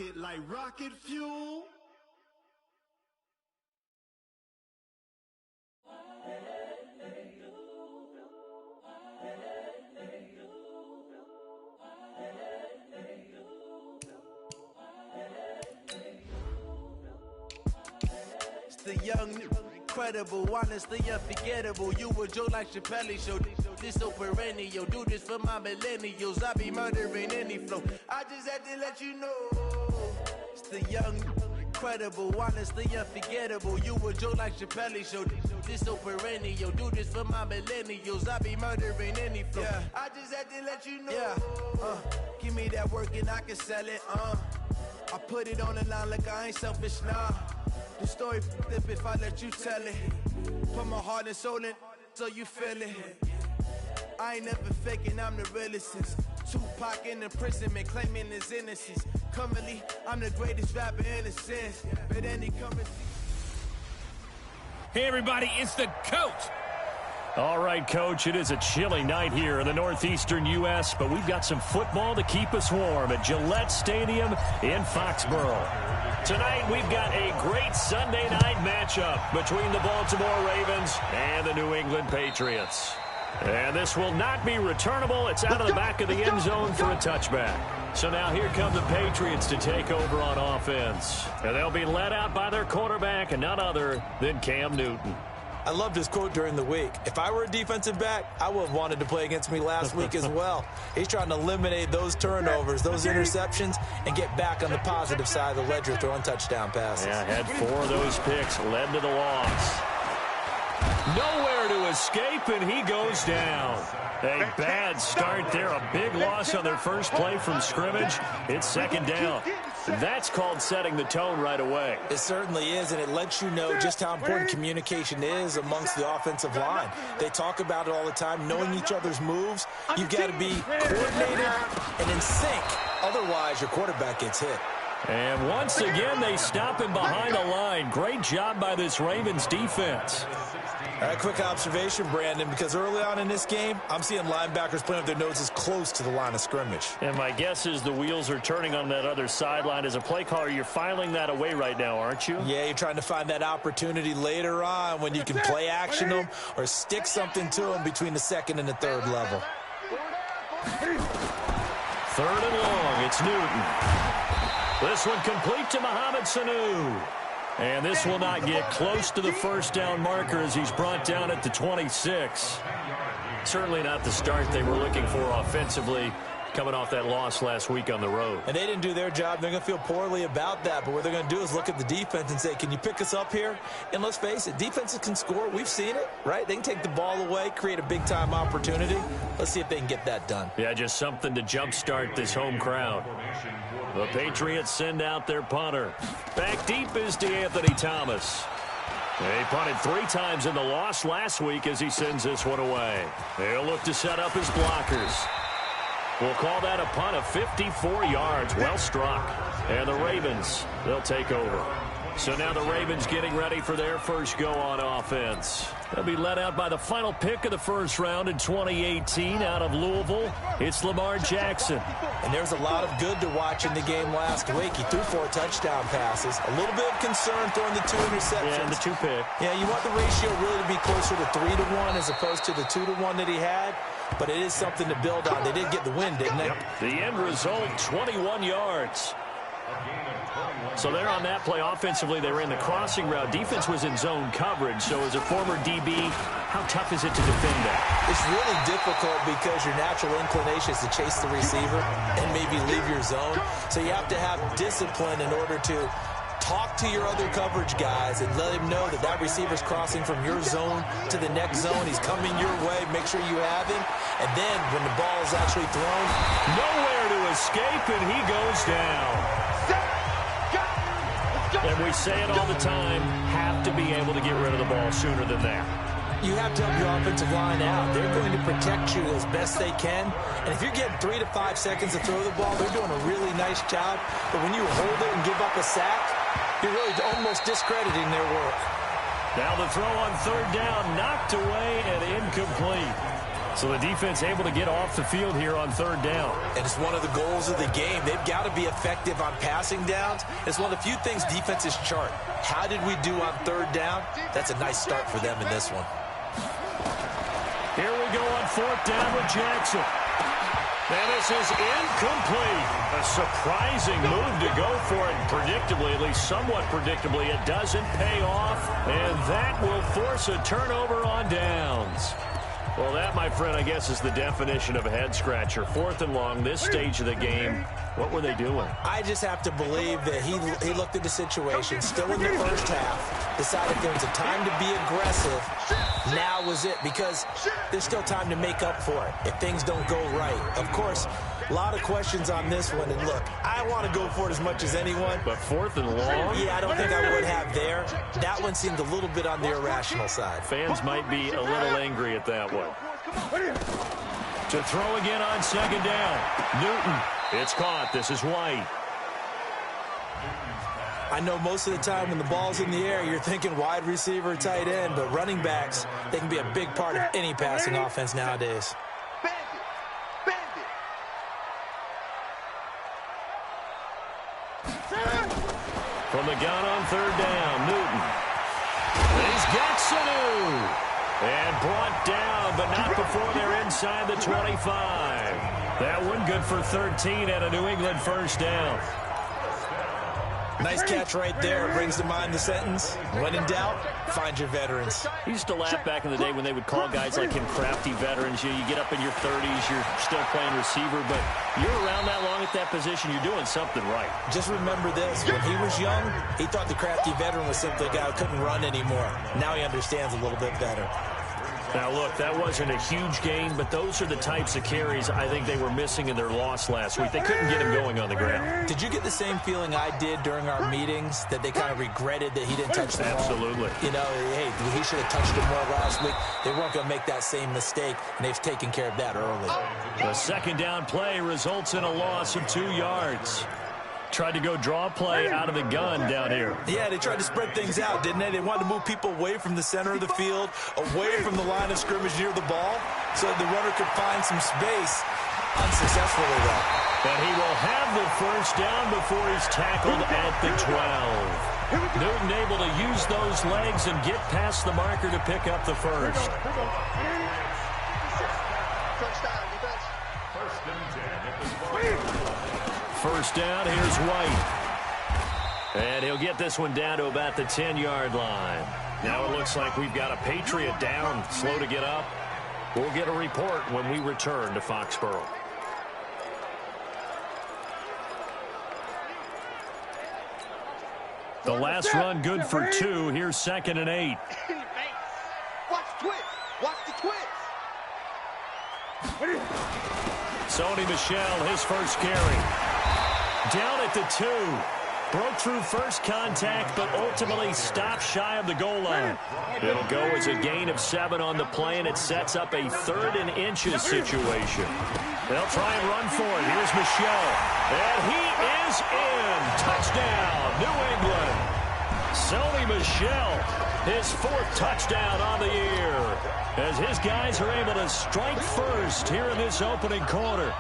rocket like rocket fuel. It's the young, incredible, honestly unforgettable. You a joke like Chappelle show. This so perennial. Do this for my millennials. I be murdering any flow. I just had to let you know. It's the young, incredible, honestly unforgettable. You a joke like Chappelle show. This so perennial. Do this for my millennials. I be murdering any flow. Yeah. I just had to let you know. Yeah. Give me that work and I can sell it. I put it on the line like I ain't selfish, nah. The story flip if I let you tell it. Put my heart and soul in so you feel it. I ain't never faking, I'm the realest since Tupac in imprisonment, claiming his innocence. Currently, I'm the greatest rapper in a sense. But any currency. Hey everybody, it's the coach. All right, Coach, it is a chilly night here in the northeastern U.S., but we've got some football to keep us warm at Gillette Stadium in Foxborough. Tonight, we've got a great Sunday night matchup between the Baltimore Ravens and the New England Patriots. And this will not be returnable. It's out of the back of the end zone for a touchback. So now here come the Patriots to take over on offense. And they'll be led out by their quarterback and none other than Cam Newton. I loved his quote during the week. If I were a defensive back, I would have wanted to play against me last week as well. He's trying to eliminate those turnovers, those interceptions, and get back on the positive side of the ledger throwing touchdown passes. Yeah, had 4 of those picks, led to the loss. Nowhere to escape, and he goes down. A bad start there, a big loss on their first play from scrimmage. It's second down. That's called setting the tone right away. It certainly is, and it lets you know just how important communication is amongst the offensive line. They talk about it all the time, knowing each other's moves. You've got to be coordinated and in sync. Otherwise, your quarterback gets hit. And once again, they stop him behind the line. Great job by this Ravens defense. A quick observation, Brandon, because early on in this game, I'm seeing linebackers putting up their noses close to the line of scrimmage. And my guess is the wheels are turning on that other sideline. As a play caller, you're filing that away right now, aren't you? Yeah, you're trying to find that opportunity later on when you can play action them or stick something to them between the second and the third level. Third and long, it's Newton. This one complete to Mohamed Sanu. And this will not get close to the first down marker as he's brought down at the 26. Certainly not the start they were looking for offensively, coming off that loss last week on the road. And they didn't do their job. They're going to feel poorly about that. But what they're going to do is look at the defense and say, can you pick us up here? And let's face it, defenses can score. We've seen it, right? They can take the ball away, create a big-time opportunity. Let's see if they can get that done. Yeah, just something to jumpstart this home crowd. The Patriots send out their punter. Back deep is DeAnthony Thomas. They punted 3 times in the loss last week as he sends this one away. They'll look to set up his blockers. We'll call that a punt of 54 yards. Well struck. And the Ravens, they'll take over. So now the Ravens getting ready for their first go on offense. They'll be led out by the final pick of the first round in 2018 out of Louisville. It's Lamar Jackson. And there's a lot of good to watch in the game last week. He threw 4 touchdown passes. A little bit of concern throwing the 2 interceptions. Yeah, and the 2 pick. Yeah, you want the ratio really to be closer to 3-to-1 as opposed to the 2-to-1 that he had. But it is something to build on. They did get the win, didn't they? Yep. The end result, 21 yards. So they're on that play. Offensively, they ran the crossing route. Defense was in zone coverage. So as a former DB, how tough is it to defend that? It's really difficult because your natural inclination is to chase the receiver and maybe leave your zone. So you have to have discipline in order to talk to your other coverage guys and let him know that that receiver's crossing from your zone to the next zone. He's coming your way. Make sure you have him. And then when the ball is actually thrown, nowhere to escape, and he goes down. And we say it all the time, have to be able to get rid of the ball sooner than that. You have to help your offensive line out. They're going to protect you as best they can. And if you're getting 3 to 5 seconds to throw the ball, they're doing a really nice job. But when you hold it and give up a sack, you're really almost discrediting their work. Now the throw on third down, knocked away and incomplete. So the defense able to get off the field here on third down. And it's one of the goals of the game. They've got to be effective on passing downs. It's one of the few things defenses chart. How did we do on third down? That's a nice start for them in this one. Here we go on fourth down with Jackson. And this is incomplete. A surprising move to go for it. Predictably, at least somewhat predictably, it doesn't pay off. And that will force a turnover on downs. Well, that, my friend, I guess is the definition of a head-scratcher. Fourth and long, this stage of the game. What were they doing? I just have to believe that he looked at the situation, still in the first half, decided there was a time to be aggressive. Now was it, because there's still time to make up for it if things don't go right. Of course, a lot of questions on this one, and look, I want to go for it as much as anyone. But fourth and long? Yeah, I don't think I would have there. That one seemed a little bit on the irrational side. Fans might be a little angry at that one. To throw again on second down. Newton. It's caught. This is White. I know most of the time when the ball's in the air, you're thinking wide receiver, tight end, but running backs, they can be a big part of any passing offense nowadays. From the gun on third down, Newton. He's got Sanu. And brought down, but not before they're inside the 25. That one good for 13 at a New England first down. Nice catch right there. Brings to mind the sentence, when in doubt, find your veterans. He used to laugh back in the day when they would call guys like him crafty veterans. You get up in your 30s, you're still playing receiver, but you're around that long at that position, you're doing something right. Just remember this, when he was young, he thought the crafty veteran was simply a guy who couldn't run anymore. Now he understands a little bit better. Now, look, that wasn't a huge gain, but those are the types of carries I think they were missing in their loss last week. They couldn't get him going on the ground. Did you get the same feeling I did during our meetings, that they kind of regretted that he didn't touch the ball? Absolutely. You know, hey, he should have touched it more last week. They weren't going to make that same mistake, and they've taken care of that early. The second down play results in a loss of 2 yards. Tried to go draw play out of the gun down here. Yeah, they tried to spread things out, didn't they? They wanted to move people away from the center of the field, away from the line of scrimmage near the ball, so the runner could find some space. Unsuccessfully, though. And he will have the first down before he's tackled at the 12. Newton able to use those legs and get past the marker to pick up the first. First down, here's White. And he'll get this one down to about the 10-yard line. Now it looks like we've got a Patriot down, slow to get up. We'll get a report when we return to Foxborough. The last run good for 2. Here's 2nd and 8. Watch the twist. Watch the twist. Sony Michel, his first carry. Down at the 2. Broke through first contact, but ultimately stopped shy of the goal line. It'll go as a gain of 7 on the play, and it sets up a 3rd and inches situation. They'll try and run for it. Here's Michel. And he is in. Touchdown, New England. Sony Michel, his 4th touchdown on the year, as his guys are able to strike first here in this opening quarter.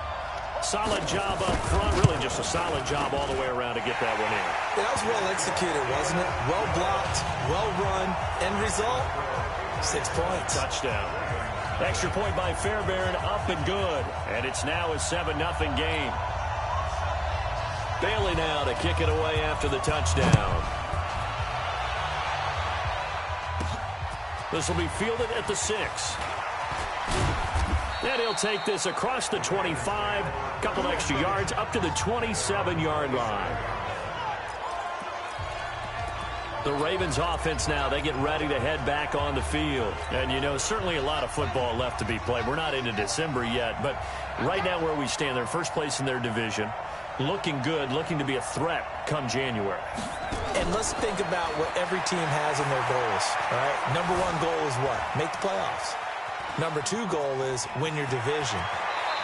Solid job up front, really just a solid job all the way around to get that one in. That was well executed, wasn't it? Well blocked, well run, end result, 6 points. Touchdown. Extra point by Fairbairn, up and good. And it's now a 7-0 game. Bailey now to kick it away after the touchdown. This will be fielded at the 6. And he'll take this across the 25, couple extra yards, up to the 27-yard line. The Ravens offense now, they get ready to head back on the field. And, you know, certainly a lot of football left to be played. We're not into December yet, but right now where we stand, they're first place in their division. Looking good, looking to be a threat come January. And let's think about what every team has in their goals, all right? Number 1 goal is what? Make the playoffs. Number 2 goal is win your division.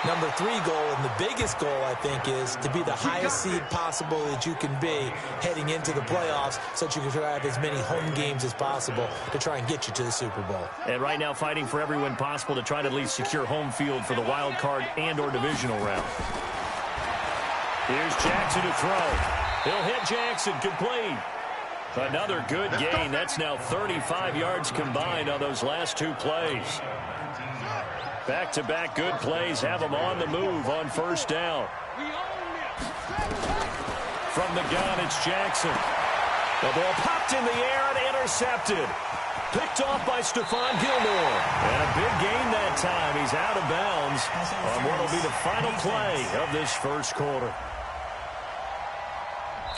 Number 3 goal, and the biggest goal, I think, is to be the highest seed possible that you can be heading into the playoffs so that you can try to have as many home games as possible to try and get you to the Super Bowl. And right now fighting for every win possible to try to at least secure home field for the wild card and or divisional round. Here's Jackson to throw. He'll hit Jackson, complete. Another good gain. That's now 35 yards combined on those last 2 plays. Back-to-back good plays have them on the move on first down. From the gun, it's Jackson. The ball popped in the air and intercepted. Picked off by Stephon Gilmore. And a big gain that time. He's out of bounds on what will be the final play of this first quarter.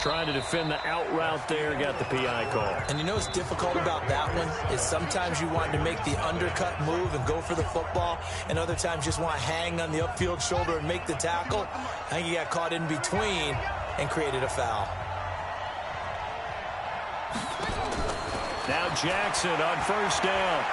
Trying to defend the out route there, got the PI call. And you know what's difficult about that one is sometimes you want to make the undercut move and go for the football, and other times just want to hang on the upfield shoulder and make the tackle. I think he got caught in between and created a foul. Now Jackson on first down.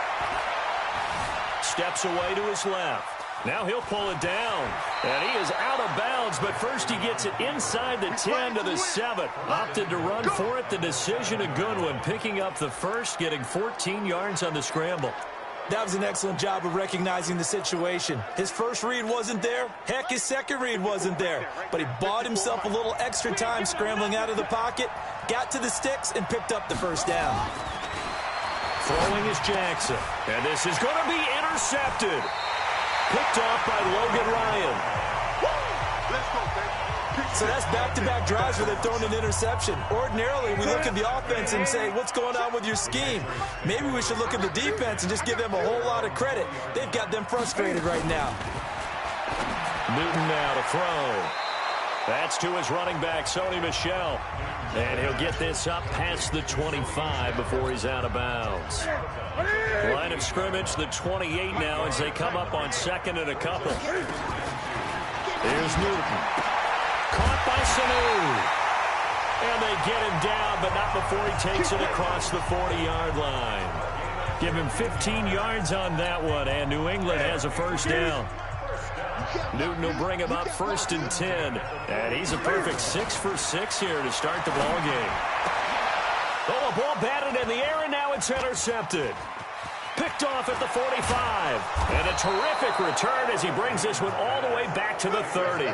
Steps away to his left. Now he'll pull it down. And he is out of bounds, but first he gets it inside the 10 to the 7. Opted to run for it. The decision a good one. Picking up the first, getting 14 yards on the scramble. That was an excellent job of recognizing the situation. His first read wasn't there. Heck, his second read wasn't there. But he bought himself a little extra time scrambling out of the pocket, got to the sticks, and picked up the first down. Throwing is Jackson. And this is going to be intercepted. Picked off by Logan Ryan. So that's back-to-back drives where they've thrown an interception. Ordinarily, we look at the offense and say, what's going on with your scheme? Maybe we should look at the defense and just give them a whole lot of credit. They've got them frustrated right now. Newton now to throw. That's to his running back, Sony Michel. And he'll get this up past the 25 before he's out of bounds. Line of scrimmage, the 28 now as they come up on second and a couple. Here's Newton. Caught by Sanu. And they get him down, but not before he takes it across the 40-yard line. Give him 15 yards on that one, and New England has a first down. Newton will bring him up first and 10. And he's a perfect 6 for 6 here to start the ball game. Oh, a ball batted in the air, and now it's intercepted. Picked off at the 45. And a terrific return as he brings this one all the way back to the 30.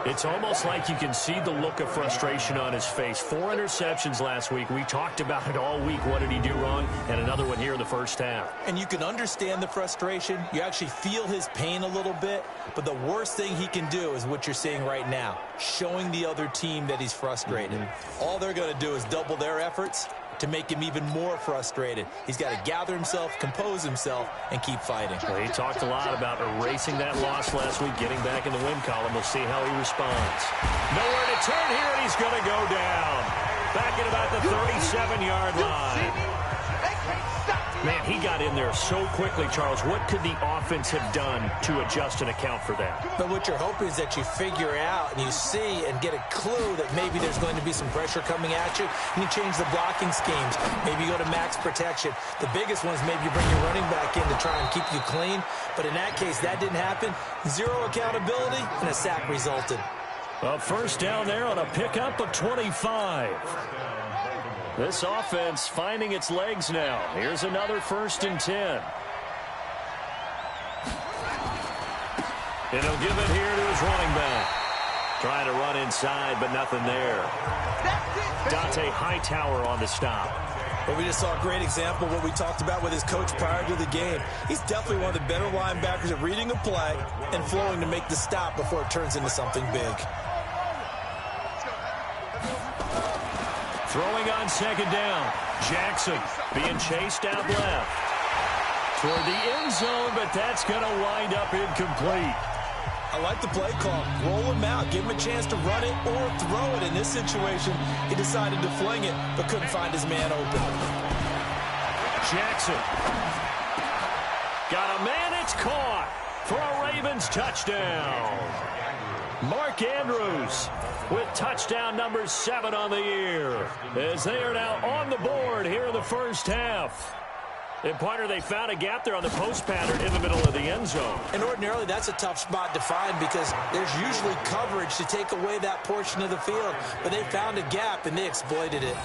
It's almost like you can see the look of frustration on his face. 4 interceptions last week. We talked about it all week. What did he do wrong? And another one here in the first half. And you can understand the frustration. You actually feel his pain a little bit. But the worst thing he can do is what you're seeing right now, showing the other team that he's frustrated. All they're going to do is double their efforts to make him even more frustrated. He's got to gather himself, compose himself, and keep fighting. Well, he talked a lot about erasing that loss last week, getting back in the win column. We'll see how he responds. Nowhere to turn here, and he's going to go down. Back at about the 37-yard line. Man, he got in there so quickly, Charles. What could the offense have done to adjust and account for that? But what you're hoping is that you figure out and you see and get a clue that maybe there's going to be some pressure coming at you, and you change the blocking schemes. Maybe you go to max protection. The biggest one is maybe you bring your running back in to try and keep you clean. But in that case, that didn't happen. 0 accountability, and a sack resulted. A first down there on a pickup of 25. This offense finding its legs now. Here's another first and 10. And he'll give it here to his running back. Trying to run inside, but nothing there. Dante Hightower on the stop. Well, we just saw a great example of what we talked about with his coach prior to the game. He's definitely one of the better linebackers at reading a play and flowing to make the stop before it turns into something big. Throwing on second down. Jackson being chased out left. Toward the end zone, but that's going to wind up incomplete. I like the play call. Roll him out. Give him a chance to run it or throw it. In this situation, he decided to fling it, but couldn't find his man open. Jackson. Got a man. It's caught for a Ravens touchdown. Mark Andrews with touchdown number 7 on the year, as they are now on the board here in the first half. And, partner, they found a gap there on the post pattern in the middle of the end zone. And ordinarily, that's a tough spot to find because there's usually coverage to take away that portion of the field. But they found a gap, and they exploited it.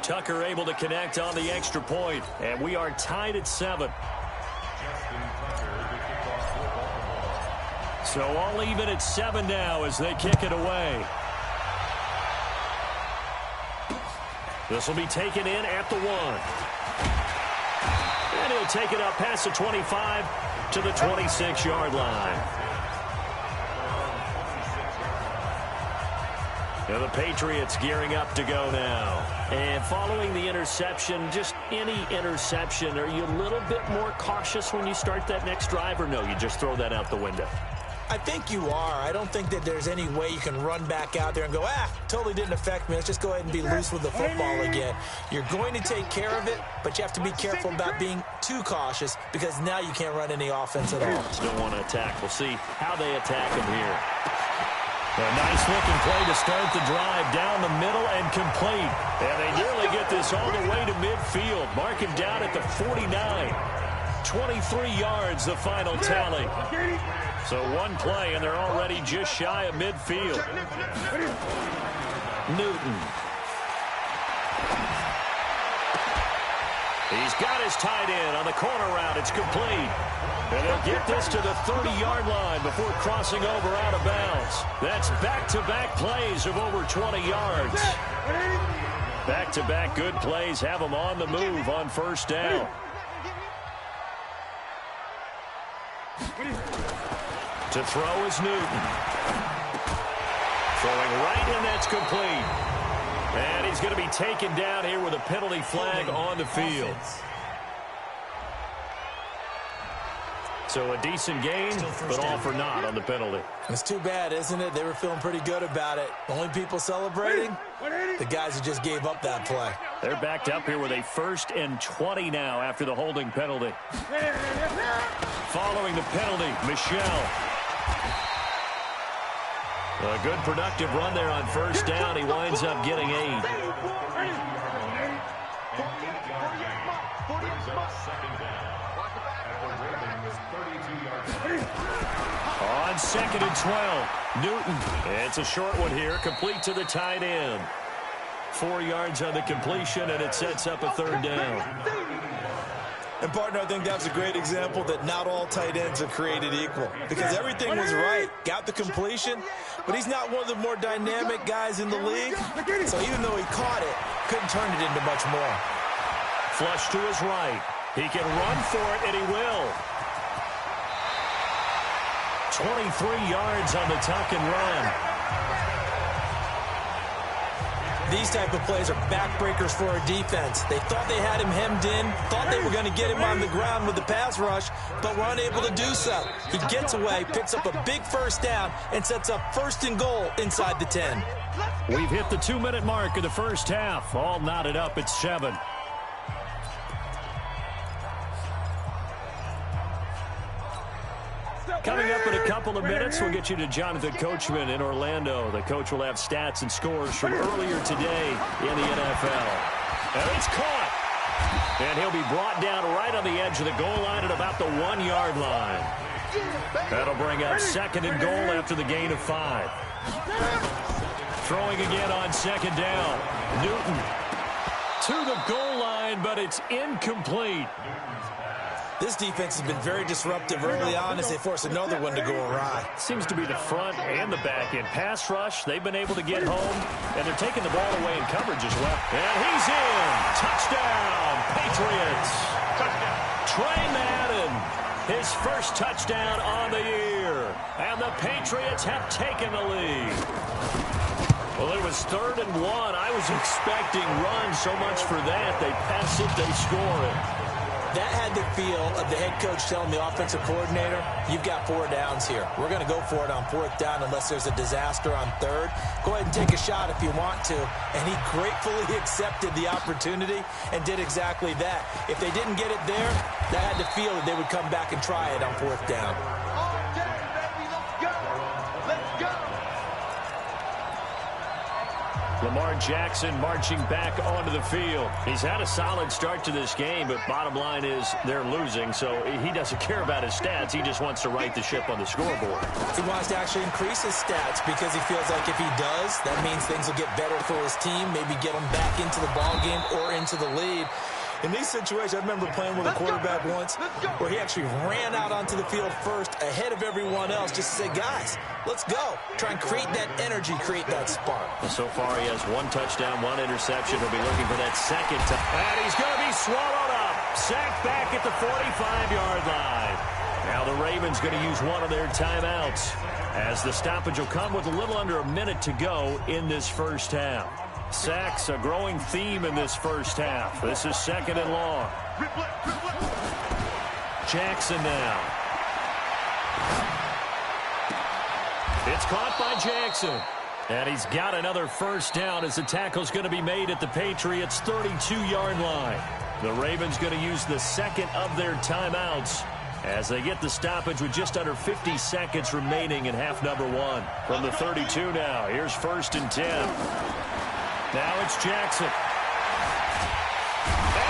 Tucker able to connect on the extra point, and we are tied at 7. So all even at 7 now as they kick it away. This will be taken in at the 1. And he'll take it up past the 25 to the 26-yard line. Now the Patriots gearing up to go now. And following the interception, just any interception, are you a little bit more cautious when you start that next drive, or no, you just throw that out the window? I think you are. I don't think that there's any way you can run back out there and go, totally didn't affect me. Let's just go ahead and be loose with the football again. You're going to take care of it, but you have to be careful about being too cautious because now you can't run any offense at all. Still want to attack. We'll see how they attack him here. A nice-looking play to start the drive down the middle and complete. And they nearly get this all the way to midfield. Mark him down at the 49. 23 yards, the final tally. So one play, and they're already just shy of midfield. Newton. He's got his tight end on the corner route. It's complete. And they'll get this to the 30-yard line before crossing over out of bounds. That's back-to-back plays of over 20 yards. Back-to-back good plays have them on the move on first down. To throw is Newton. Throwing right, and that's complete. And he's going to be taken down here with a penalty flag on the field. So a decent gain, but all for naught on the penalty. It's too bad, isn't it? They were feeling pretty good about it. Only people celebrating, the guys who just gave up that play. They're backed up here with a 1st and 20 now after the holding penalty. Following the penalty, Michel. A good productive run there on first down. He winds up getting 8. On 2nd and 12, Newton. It's a short one here, complete to the tight end. 4 yards on the completion, and it sets up a 3rd down. And, partner, I think that's a great example that not all tight ends are created equal because everything was right. Got the completion, but he's not one of the more dynamic guys in the league. So even though he caught it, couldn't turn it into much more. Flush to his right. He can run for it, and he will. 23 yards on the tuck and run. These type of plays are backbreakers for our defense. They thought they had him hemmed in, thought they were going to get him on the ground with the pass rush, but were unable to do so. He gets away, picks up a big 1st down, and sets up 1st and goal inside the 10. We've hit the 2-minute mark of the first half. All knotted up at 7. Coming up in a couple of minutes, we'll get you to Jonathan Coachman in Orlando. The coach will have stats and scores from earlier today in the NFL. And it's caught. And he'll be brought down right on the edge of the goal line at about the 1-yard line. That'll bring up 2nd and goal after the gain of 5. Throwing again on 2nd down. Newton to the goal line, but it's incomplete. This defense has been very disruptive early on as they force another one to go awry. Seems to be the front and the back end. Pass rush, they've been able to get home, and they're taking the ball away in coverage as well. And he's in. Touchdown, Patriots. Touchdown. Trey Madden, his first touchdown on the year. And the Patriots have taken the lead. Well, it was 3rd and 1. I was expecting runs so much for that. They pass it, they score it. That had the feel of the head coach telling the offensive coordinator, you've got 4 downs here. We're going to go for it on 4th down unless there's a disaster on 3rd. Go ahead and take a shot if you want to. And he gratefully accepted the opportunity and did exactly that. If they didn't get it there, that had the feel that they would come back and try it on 4th down. Lamar Jackson marching back onto the field. He's had a solid start to this game, but bottom line is they're losing, so he doesn't care about his stats. He just wants to right the ship on the scoreboard. He wants to actually increase his stats because he feels like if he does, that means things will get better for his team, maybe get him back into the ball game or into the lead. In these situations, I remember playing with a quarterback once where he actually ran out onto the field first ahead of everyone else just to say, guys, let's go. Try and create that energy, create that spark. So far, he has 1 touchdown, 1 interception. He'll be looking for that second time. And he's going to be swallowed up. Sacked back at the 45-yard line. Now the Ravens going to use one of their timeouts as the stoppage will come with a little under a minute to go in this first half. Sacks, a growing theme in this first half. This is 2nd and long. Jackson now. It's caught by Jackson. And he's got another first down as the tackle's going to be made at the Patriots' 32-yard line. The Ravens going to use the second of their timeouts as they get the stoppage with just under 50 seconds remaining in half number 1. From the 32 now, here's 1st and 10. Now it's Jackson. And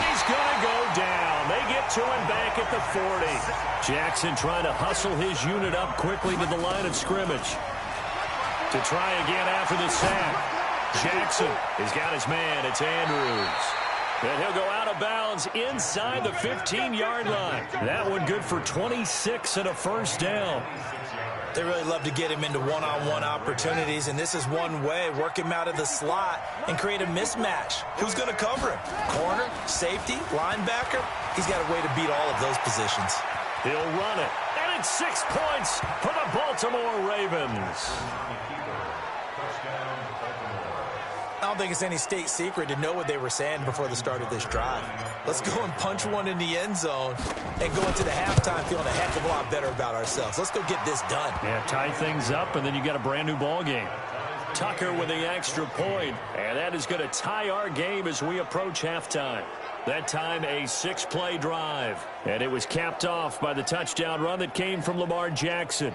he's going to go down. They get to him back at the 40. Jackson trying to hustle his unit up quickly to the line of scrimmage. To try again after the sack. Jackson has got his man. It's Andrews. And he'll go out of bounds inside the 15-yard line. That one good for 26 and a first down. They really love to get him into one-on-one opportunities, and this is one way. Work him out of the slot and create a mismatch. Who's going to cover him? Corner, safety, linebacker? He's got a way to beat all of those positions. He'll run it. And it's 6 points for the Baltimore Ravens. I don't think it's any state secret to know what they were saying before the start of this drive. Let's go and punch one in the end zone and go into the halftime feeling a heck of a lot better about ourselves. Let's go get this done. Yeah, tie things up, and then you got a brand-new ball game. Tucker with the extra point, and that is going to tie our game as we approach halftime. That time, a 6-play drive, and it was capped off by the touchdown run that came from Lamar Jackson.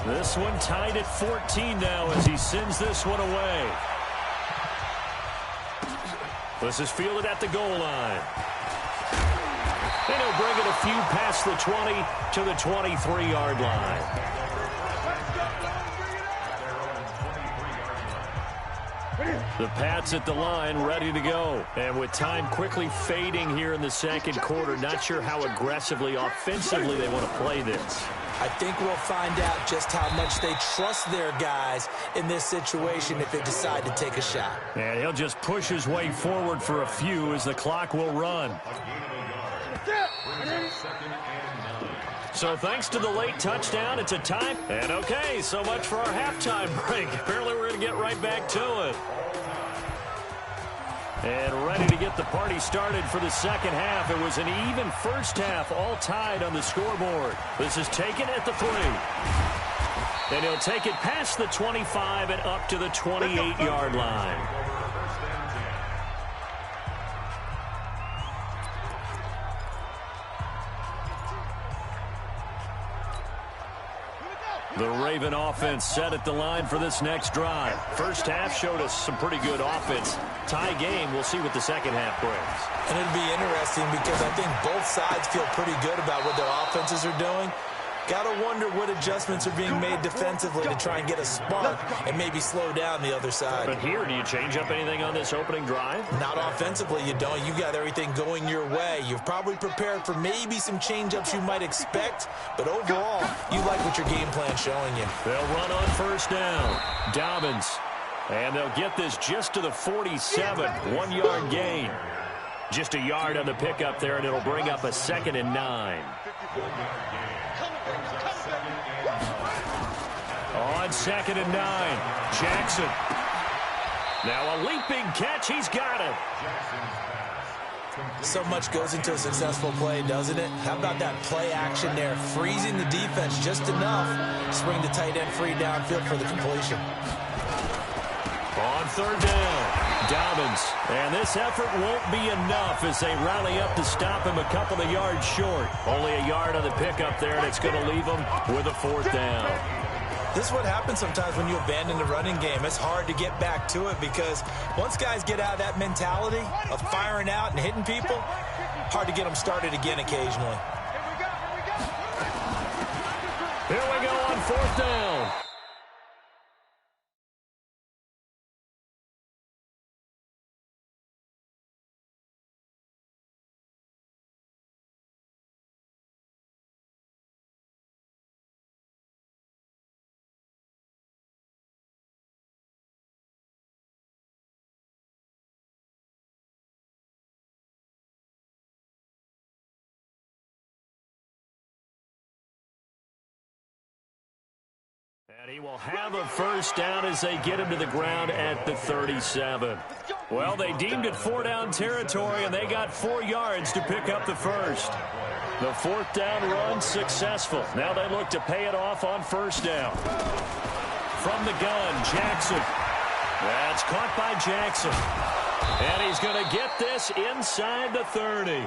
This one tied at 14 now as he sends this one away. This is fielded at the goal line. And he'll bring it a few past the 20 to the 23-yard line. The Pats at the line, ready to go. And with time quickly fading here in the second quarter, not sure how aggressively, offensively they want to play this. I think we'll find out just how much they trust their guys in this situation if they decide to take a shot. And he'll just push his way forward for a few as the clock will run. So thanks to the late touchdown, it's a time. And okay, so much for our halftime break. Apparently we're going to get right back to it. And ready to get the party started for the second half. It was an even first half, all tied on the scoreboard. This is taken at the 3. And he'll take it past the 25 and up to the 28-yard line. The Raven offense set at the line for this next drive. First half showed us some pretty good offense. Tie game, we'll see what the second half brings. And it'll be interesting because I think both sides feel pretty good about what their offenses are doing. Got to wonder what adjustments are being made defensively to try and get a spark and maybe slow down the other side. But here, do you change up anything on this opening drive? Not offensively, you don't. You got everything going your way. You've probably prepared for maybe some change-ups you might expect, but overall, you like what your game plan's showing you. They'll run on first down. Dobbins. And they'll get this just to the 47. 1-yard gain. Just a yard on the pickup there, and it'll bring up a 2nd and 9. On 2nd and 9, Jackson. Now a leaping catch. He's got it. So much goes into a successful play, doesn't it? How about that play action there? Freezing the defense just enough. Swing the tight end free downfield for the completion. On third down, Dobbins. And this effort won't be enough as they rally up to stop him a couple of yards short. Only a yard on the pickup there, and it's going to leave him with a fourth down. This is what happens sometimes when you abandon the running game. It's hard to get back to it because once guys get out of that mentality of firing out and hitting people, hard to get them started again occasionally. Here we go on fourth down. And he will have a first down as they get him to the ground at the 37. Well, they deemed it 4-down territory, and they got 4 yards to pick up the first. The fourth down run successful. Now they look to pay it off on first down. From the gun, Jackson. That's caught by Jackson. And he's going to get this inside the 30.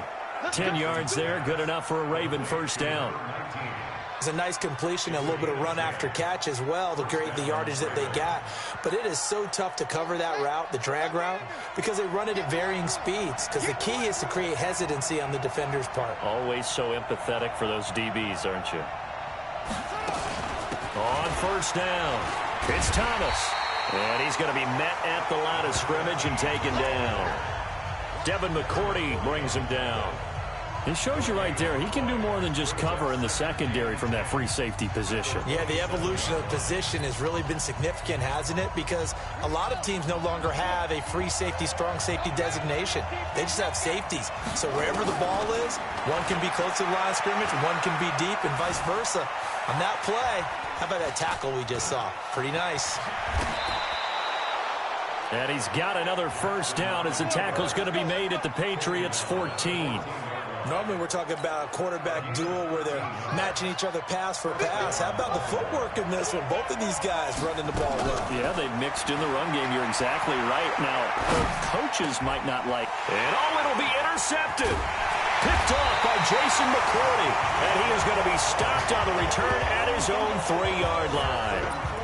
10 yards there, good enough for a Raven first down. It's a nice completion, a little bit of run after catch as well to create the yardage that they got. But it is so tough to cover that route, the drag route, because they run it at varying speeds. Because the key is to create hesitancy on the defender's part. Always so empathetic for those DBs, aren't you? On first down, it's Thomas. And he's going to be met at the line of scrimmage and taken down. Devin McCourty brings him down. It shows you right there, he can do more than just cover in the secondary from that free safety position. Yeah, the evolution of position has really been significant, hasn't it? Because a lot of teams no longer have a free safety, strong safety designation. They just have safeties. So wherever the ball is, one can be close to the line of scrimmage, one can be deep, and vice versa. On that play, how about that tackle we just saw? Pretty nice. And he's got another first down as the tackle's going to be made at the Patriots' 14. Normally we're talking about a quarterback duel where they're matching each other pass for pass. How about the footwork in this one? Both of these guys running the ball well. Yeah, they mixed in the run game. You're exactly right. Now, both coaches might not like. And it'll be intercepted. Picked off by Jason McCourty. And he is going to be stopped on the return at his own 3-yard line.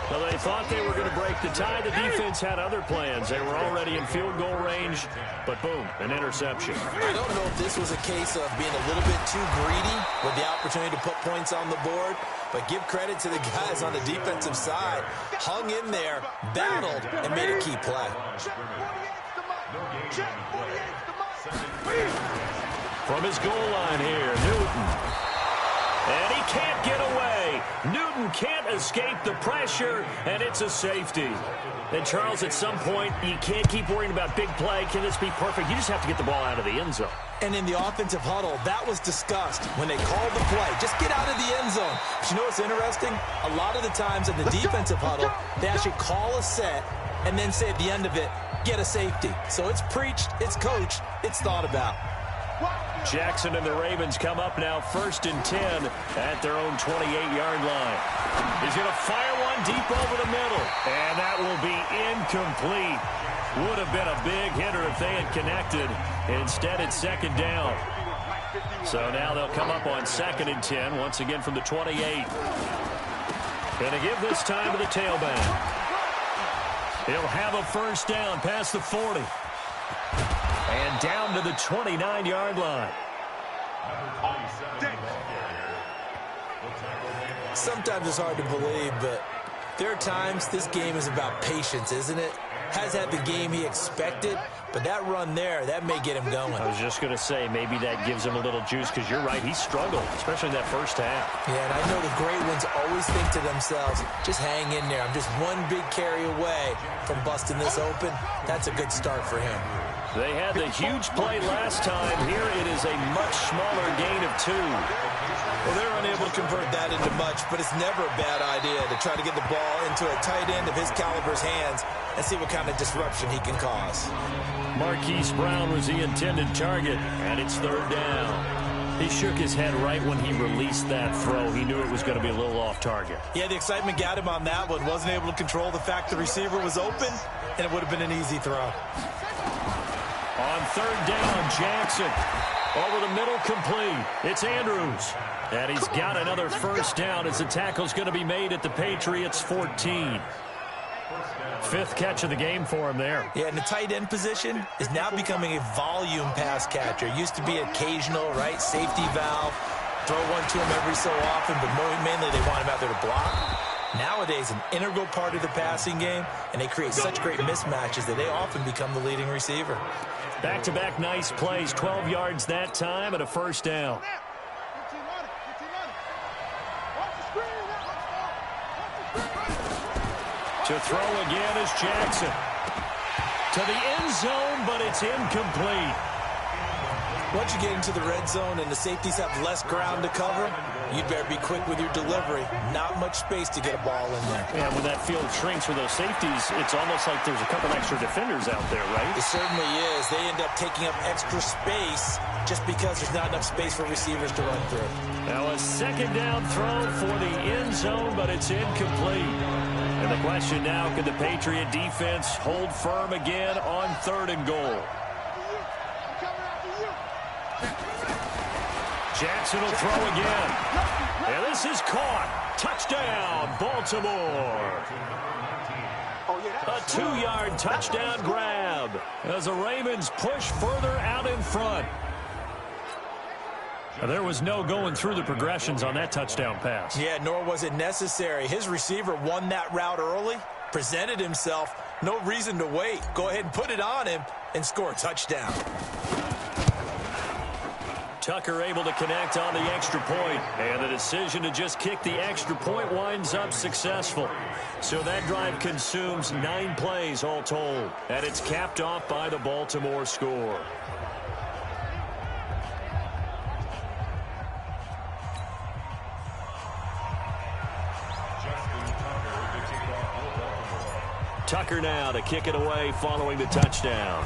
Well, they thought they were going to break the tie. The defense had other plans. They were already in field goal range, but boom, an interception. I don't know if this was a case of being a little bit too greedy with the opportunity to put points on the board, but give credit to the guys on the defensive side. Hung in there, battled, and made a key play. From his goal line here, Newton. And he can't get away. Newton can't escape the pressure, and it's a safety. And, Charles, at some point, you can't keep worrying about big play. Can this be perfect? You just have to get the ball out of the end zone. And in the offensive huddle, that was discussed when they called the play. Just get out of the end zone. But you know what's interesting? A lot of the times in the defensive huddle, they actually call a set and then say at the end of it, get a safety. So it's preached, it's coached, it's thought about. Jackson and the Ravens come up now 1st and 10 at their own 28-yard line. He's going to fire one deep over the middle, and that will be incomplete. Would have been a big hitter if they had connected. Instead, it's 2nd down. So now they'll come up on 2nd and 10, once again from the 28. Going to give this time to the tailback. He'll have a first down past the 40. And down to the 29-yard line. Sometimes it's hard to believe, but there are times this game is about patience, isn't it? Has had the game he expected, but that run there, that may get him going. I was just going to say, maybe that gives him a little juice, because you're right, he struggled, especially in that first half. Yeah, and I know the great ones always think to themselves, just hang in there. I'm just one big carry away from busting this open. That's a good start for him. They had the huge play last time. Here it is a much smaller gain of 2. Well, they're unable to convert that into much, but it's never a bad idea to try to get the ball into a tight end of his caliber's hands and see what kind of disruption he can cause. Marquise Brown was the intended target, and it's 3rd down. He shook his head right when he released that throw. He knew it was going to be a little off target. Yeah, the excitement got him on that one. Wasn't able to control the fact the receiver was open, and it would have been an easy throw. On third down, Jackson. Over the middle, complete. It's Andrews. And he's got another first down as the tackle's going to be made at the Patriots' 14. Fifth catch of the game for him there. Yeah, and the tight end position is now becoming a volume pass catcher. Used to be occasional, right? Safety valve. Throw one to him every so often, but mainly they want him out there to block. Nowadays, an integral part of the passing game, and they create such great mismatches that they often become the leading receiver. Back-to-back nice plays, 12 yards that time and a first down. To throw again is Jackson. To the end zone, but it's incomplete. Once you get into the red zone and the safeties have less ground to cover, you'd better be quick with your delivery. Not much space to get a ball in there. Yeah, when that field shrinks with those safeties, it's almost like there's a couple extra defenders out there, right? It certainly is. They end up taking up extra space just because there's not enough space for receivers to run through. Now a second down throw for the end zone, but it's incomplete. And the question now, can the Patriot defense hold firm again on third and goal? Jackson will throw again. And this is caught. Touchdown, Baltimore. A 2-yard touchdown grab as the Ravens push further out in front. There was no going through the progressions on that touchdown pass. Yeah, nor was it necessary. His receiver won that route early, presented himself. No reason to wait. Go ahead and put it on him and score a touchdown. Tucker able to connect on the extra point, and the decision to just kick the extra point winds up successful. So that drive consumes 9 plays all told, and it's capped off by the Baltimore score. Tucker now to kick it away following the touchdown.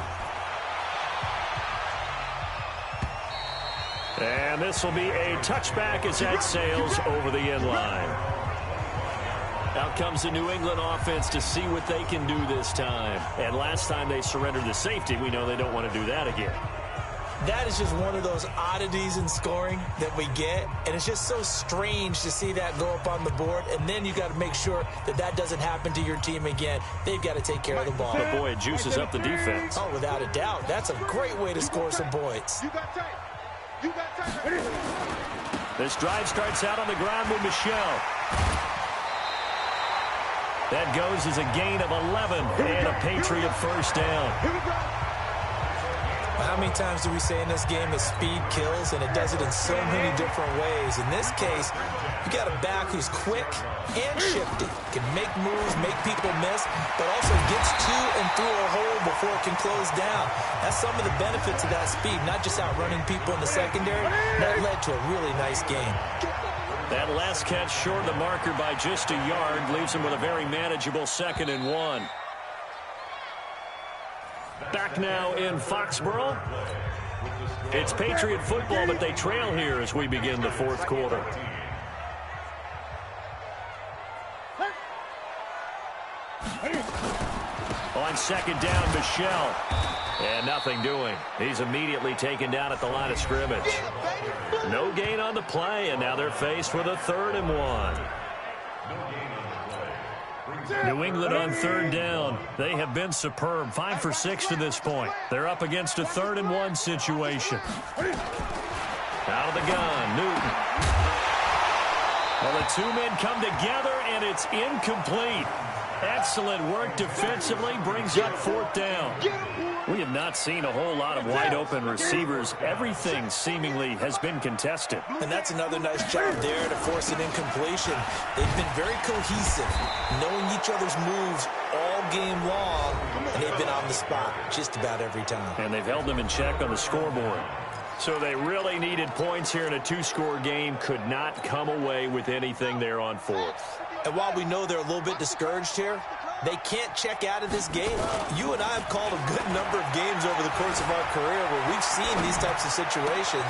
And this will be a touchback as that sails over the end line. Out comes the New England offense to see what they can do this time. And last time they surrendered the safety, we know they don't want to do that again. That is just one of those oddities in scoring that we get, and it's just so strange to see that go up on the board, and then you got to make sure that that doesn't happen to your team again. They've got to take care of the ball. But boy, it juices up the defense. Oh, without a doubt. That's a great way to score some points. This drive starts out on the ground with Michelle. That goes as a gain of 11 and a Patriot first down. How many times do we say in this game that speed kills, and it does it in so many different ways? In this case, you got a back who's quick and shifty, can make moves, make people miss, but also gets to and through a hole before it can close down. That's some of the benefits of that speed, not just outrunning people in the secondary. That led to a really nice game. That last catch short of the marker by just a yard leaves him with a very manageable 2nd and 1. Back now in Foxborough. It's Patriot football, but they trail here as we begin the 4th quarter. On 2nd down, Michelle. And nothing doing. He's immediately taken down at the line of scrimmage. No gain on the play, and now they're faced with a 3rd and 1. New England on 3rd down. They have been superb. 5 for 6 to this point. They're up against a 3rd and 1 situation. Out of the gun, Newton. Well, the 2 men come together, and it's incomplete. Excellent work defensively, brings up 4th down. We have not seen a whole lot of wide-open receivers. Everything seemingly has been contested. And that's another nice job there to force an incompletion. They've been very cohesive, knowing each other's moves all game long, and they've been on the spot just about every time. And they've held them in check on the scoreboard. So they really needed points here in a 2-score game. Could not come away with anything there on 4th. And while we know they're a little bit discouraged here, they can't check out of this game. You and I have called a good number of games over the course of our career where we've seen these types of situations.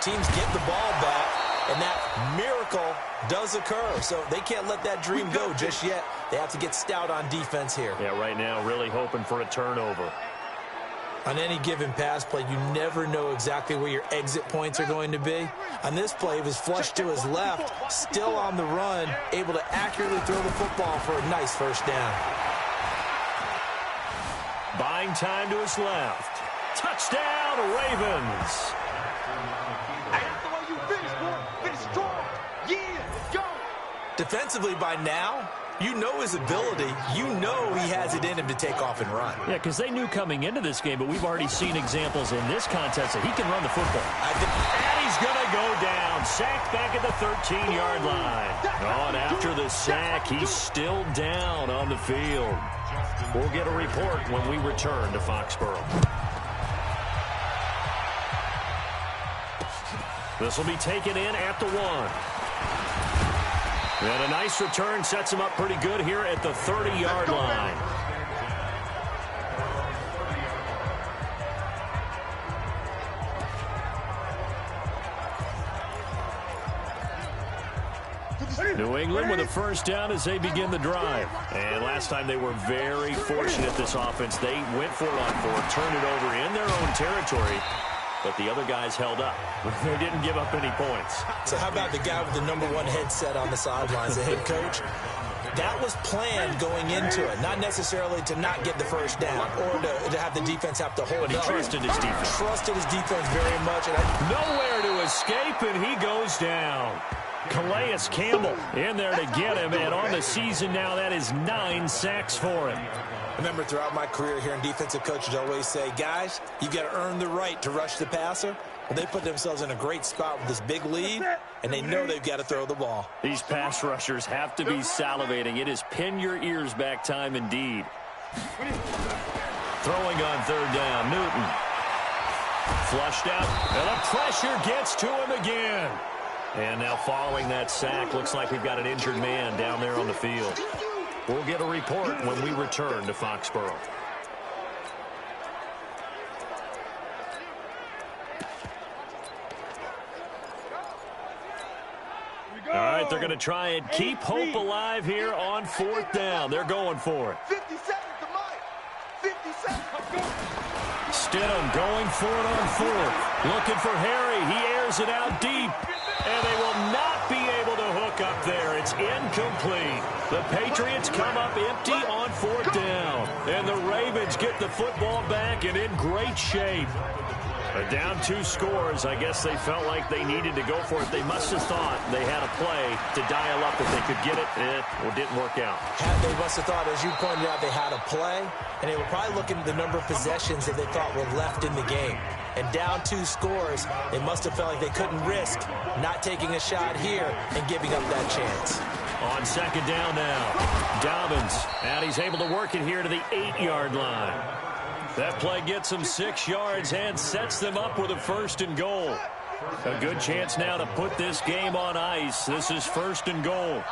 teams get the ball back, and that miracle does occur. So they can't let that dream go just yet. They have to get stout on defense here. Yeah, right now really hoping for a turnover. On any given pass play, you never know exactly where your exit points are going to be. On this play, it was flushed to his left, still on the run, able to accurately throw the football for a nice first down. Buying time to his left. Touchdown, Ravens. That's the way you finish, boy. Finish strong. Yeah, let's go. Defensively by now, you know his ability. You know he has it in him to take off and run. Yeah, because they knew coming into this game, but we've already seen examples in this contest that he can run the football. And he's going to go down. Sacked back at the 13-yard line. Oh, and after the sack, he's still down on the field. We'll get a report when we return to Foxborough. This will be taken in at the 1. And a nice return sets him up pretty good here at the 30-yard line. New England with a first down as they begin the drive. And last time they were very fortunate, this offense. They went for it on 4, turned it over in their own territory. But the other guys held up. They didn't give up any points. So how about the guy with the #1 headset on the sidelines, the head coach? That was planned going into it, not necessarily to not get the first down or to have the defense have to hold up. But he trusted his defense. Trusted his defense very much. And nowhere to escape, and he goes down. Calais Campbell in there to get him, and on the season now, that is 9 sacks for him. Remember, throughout my career here in defensive coaches always say, guys, you got to earn the right to rush the passer. Well, they put themselves in a great spot with this big lead, and they know they've got to throw the ball. These pass rushers have to be salivating. It is pin your ears back time indeed. Throwing on 3rd down, Newton. Flushed out, and the pressure gets to him again. And now following that sack, looks like we've got an injured man down there on the field. We'll get a report when we return to Foxborough. All right, they're going to try and keep hope alive here on 4th down. They're going for it. 50 seconds to Mike. 50 seconds. Stidham going for it on 4th. Looking for Harry. He airs it out deep. And they will not be able to hook up there. It's incomplete. The Patriots come up empty on 4th down. And the Ravens get the football back and in great shape. Down 2 scores. I guess they felt like they needed to go for it. They must have thought they had a play to dial up if they could get it. It didn't work out. They must have thought, as you pointed out, they had a play. And they were probably looking at the number of possessions that they thought were left in the game. And down 2 scores, they must have felt like they couldn't risk not taking a shot here and giving up that chance. On 2nd down now, Dobbins, and he's able to work it here to the 8-yard line. That play gets them 6 yards and sets them up with a 1st and goal. A good chance now to put this game on ice. This is 1st and goal.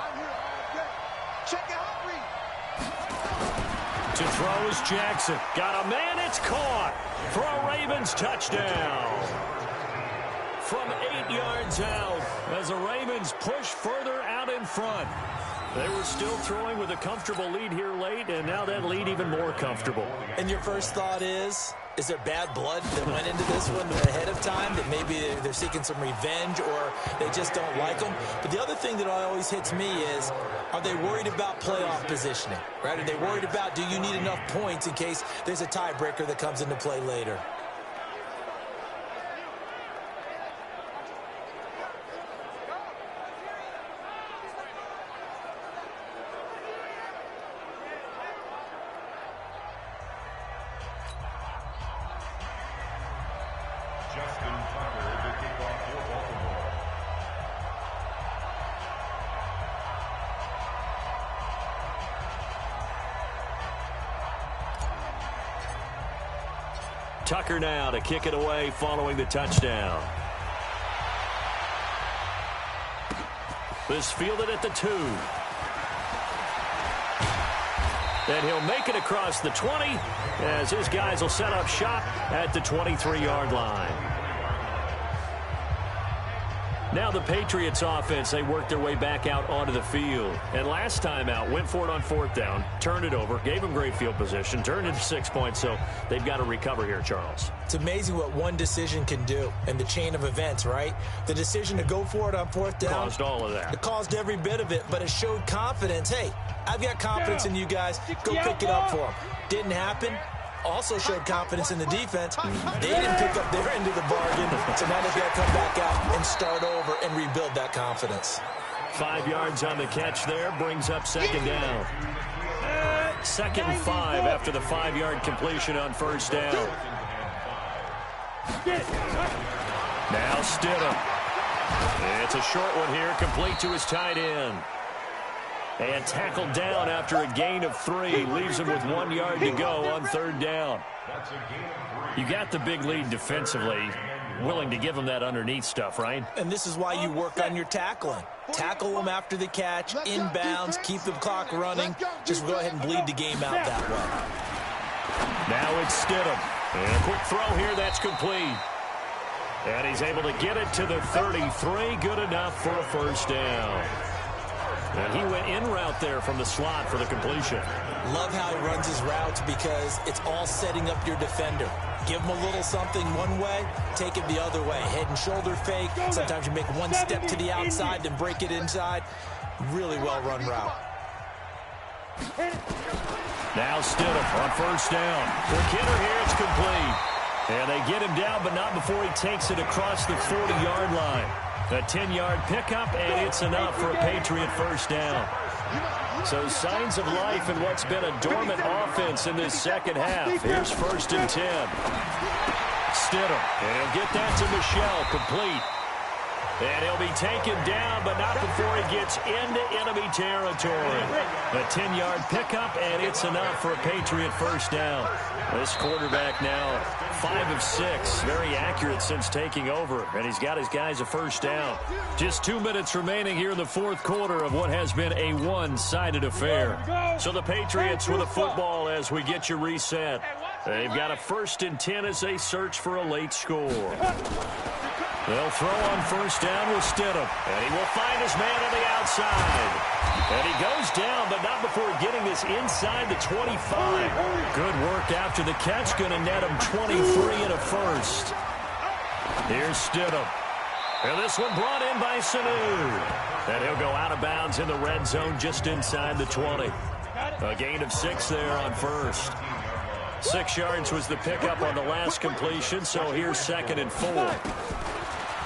To throw is Jackson. Got a man, it's caught for a Ravens touchdown. From 8 yards out as the Ravens push further out in front. They were still throwing with a comfortable lead here late, and now that lead even more comfortable. And your first thought is there bad blood that went into this one ahead of time, that maybe they're seeking some revenge or they just don't like them? But the other thing that always hits me is, are they worried about playoff positioning? Right? Are they worried about, do you need enough points in case there's a tiebreaker that comes into play later? Tucker now to kick it away following the touchdown. This fielded at the 2. And he'll make it across the 20 as his guys will set up shop at the 23-yard line. Now the Patriots offense, they worked their way back out onto the field. And last time out, went for it on 4th down, turned it over, gave them great field position, turned it 6 points, so they've got to recover here, Charles. It's amazing what one decision can do in the chain of events, right? The decision to go for it on 4th down. Caused all of that. It caused every bit of it, but it showed confidence. Hey, I've got confidence in you guys. Go pick it up for them. Didn't happen. Also showed confidence in the defense. They didn't pick up their end of the bargain, so now they've got to come back out and start over and rebuild that confidence. 5 yards on the catch there, brings up 2nd down. 2nd and 5 after the 5-yard completion on 1st down. Now Stidham. It's a short one here, complete to his tight end. And tackled down after a gain of 3. Leaves him with 1 yard to go on 3rd down. You got the big lead defensively. Willing to give him that underneath stuff, right? And this is why you work on your tackling. Tackle them after the catch, inbounds, keep the clock running. Just go ahead and bleed the game out that way. Now it's Stidham. And a quick throw here, that's complete. And he's able to get it to the 33. Good enough for a 1st down. And he went in route there from the slot for the completion. Love how he runs his routes because it's all setting up your defender. Give him a little something one way, take it the other way. Head and shoulder fake. Sometimes you make one step to the outside, then break it inside. Really well-run route. Now Stidham on 1st down. Quick hitter here, it's complete. And they get him down, but not before he takes it across the 40-yard line. A 10-yard pickup, and it's enough for a Patriot 1st down. So signs of life in what's been a dormant offense in this 2nd half. Here's 1st and 10. Stidham, and he'll get that to Michel, complete. And he'll be taken down, but not before he gets into enemy territory. A 10-yard pickup, and it's enough for a Patriot 1st down. This quarterback now 5 of 6, very accurate since taking over, and he's got his guys a 1st down. Just 2 minutes remaining here in the 4th quarter of what has been a one-sided affair. So the Patriots with a football as we get you reset. They've got a 1st and 10 as they search for a late score. They'll throw on 1st down with Stidham, and he will find his man on the outside. And he goes down, but not before getting this inside the 25. Good work after the catch, going to net him 23 and a 1st. Here's Stidham. And this one brought in by Sanu. And he'll go out of bounds in the red zone just inside the 20. A gain of 6 there on 1st. 6 yards was the pickup on the last completion, so here's 2nd and 4.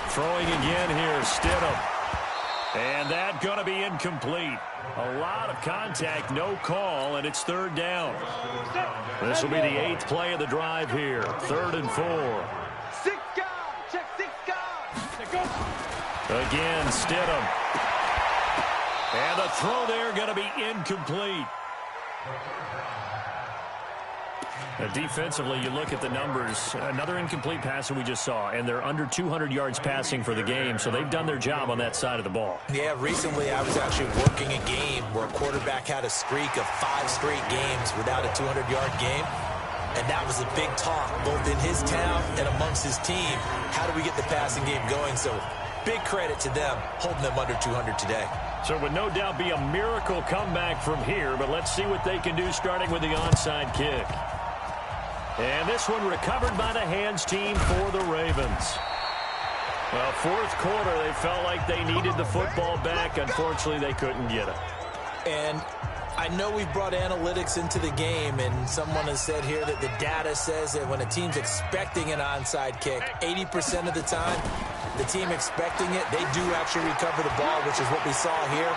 Throwing again here, Stidham. And that going to be incomplete. A lot of contact, no call, and it's 3rd down. This will be the 8th play of the drive here. 3rd and 4. 6 guys, check 6 guys. Again, Stidham. And the throw there going to be incomplete. Defensively, you look at the numbers. Another incomplete pass that we just saw, and they're under 200 yards passing for the game, so they've done their job on that side of the ball. Yeah, recently I was actually working a game where a quarterback had a streak of 5 straight games without a 200-yard game, and that was a big talk, both in his town and amongst his team. How do we get the passing game going? So big credit to them, holding them under 200 today. So it would no doubt be a miracle comeback from here, but let's see what they can do starting with the onside kick. And this one recovered by the hands team for the Ravens. Well, 4th quarter, they felt like they needed the football back. Unfortunately, they couldn't get it. And I know we've brought analytics into the game, and someone has said here that the data says that when a team's expecting an onside kick, 80% of the time, the team expecting it, they do actually recover the ball, which is what we saw here.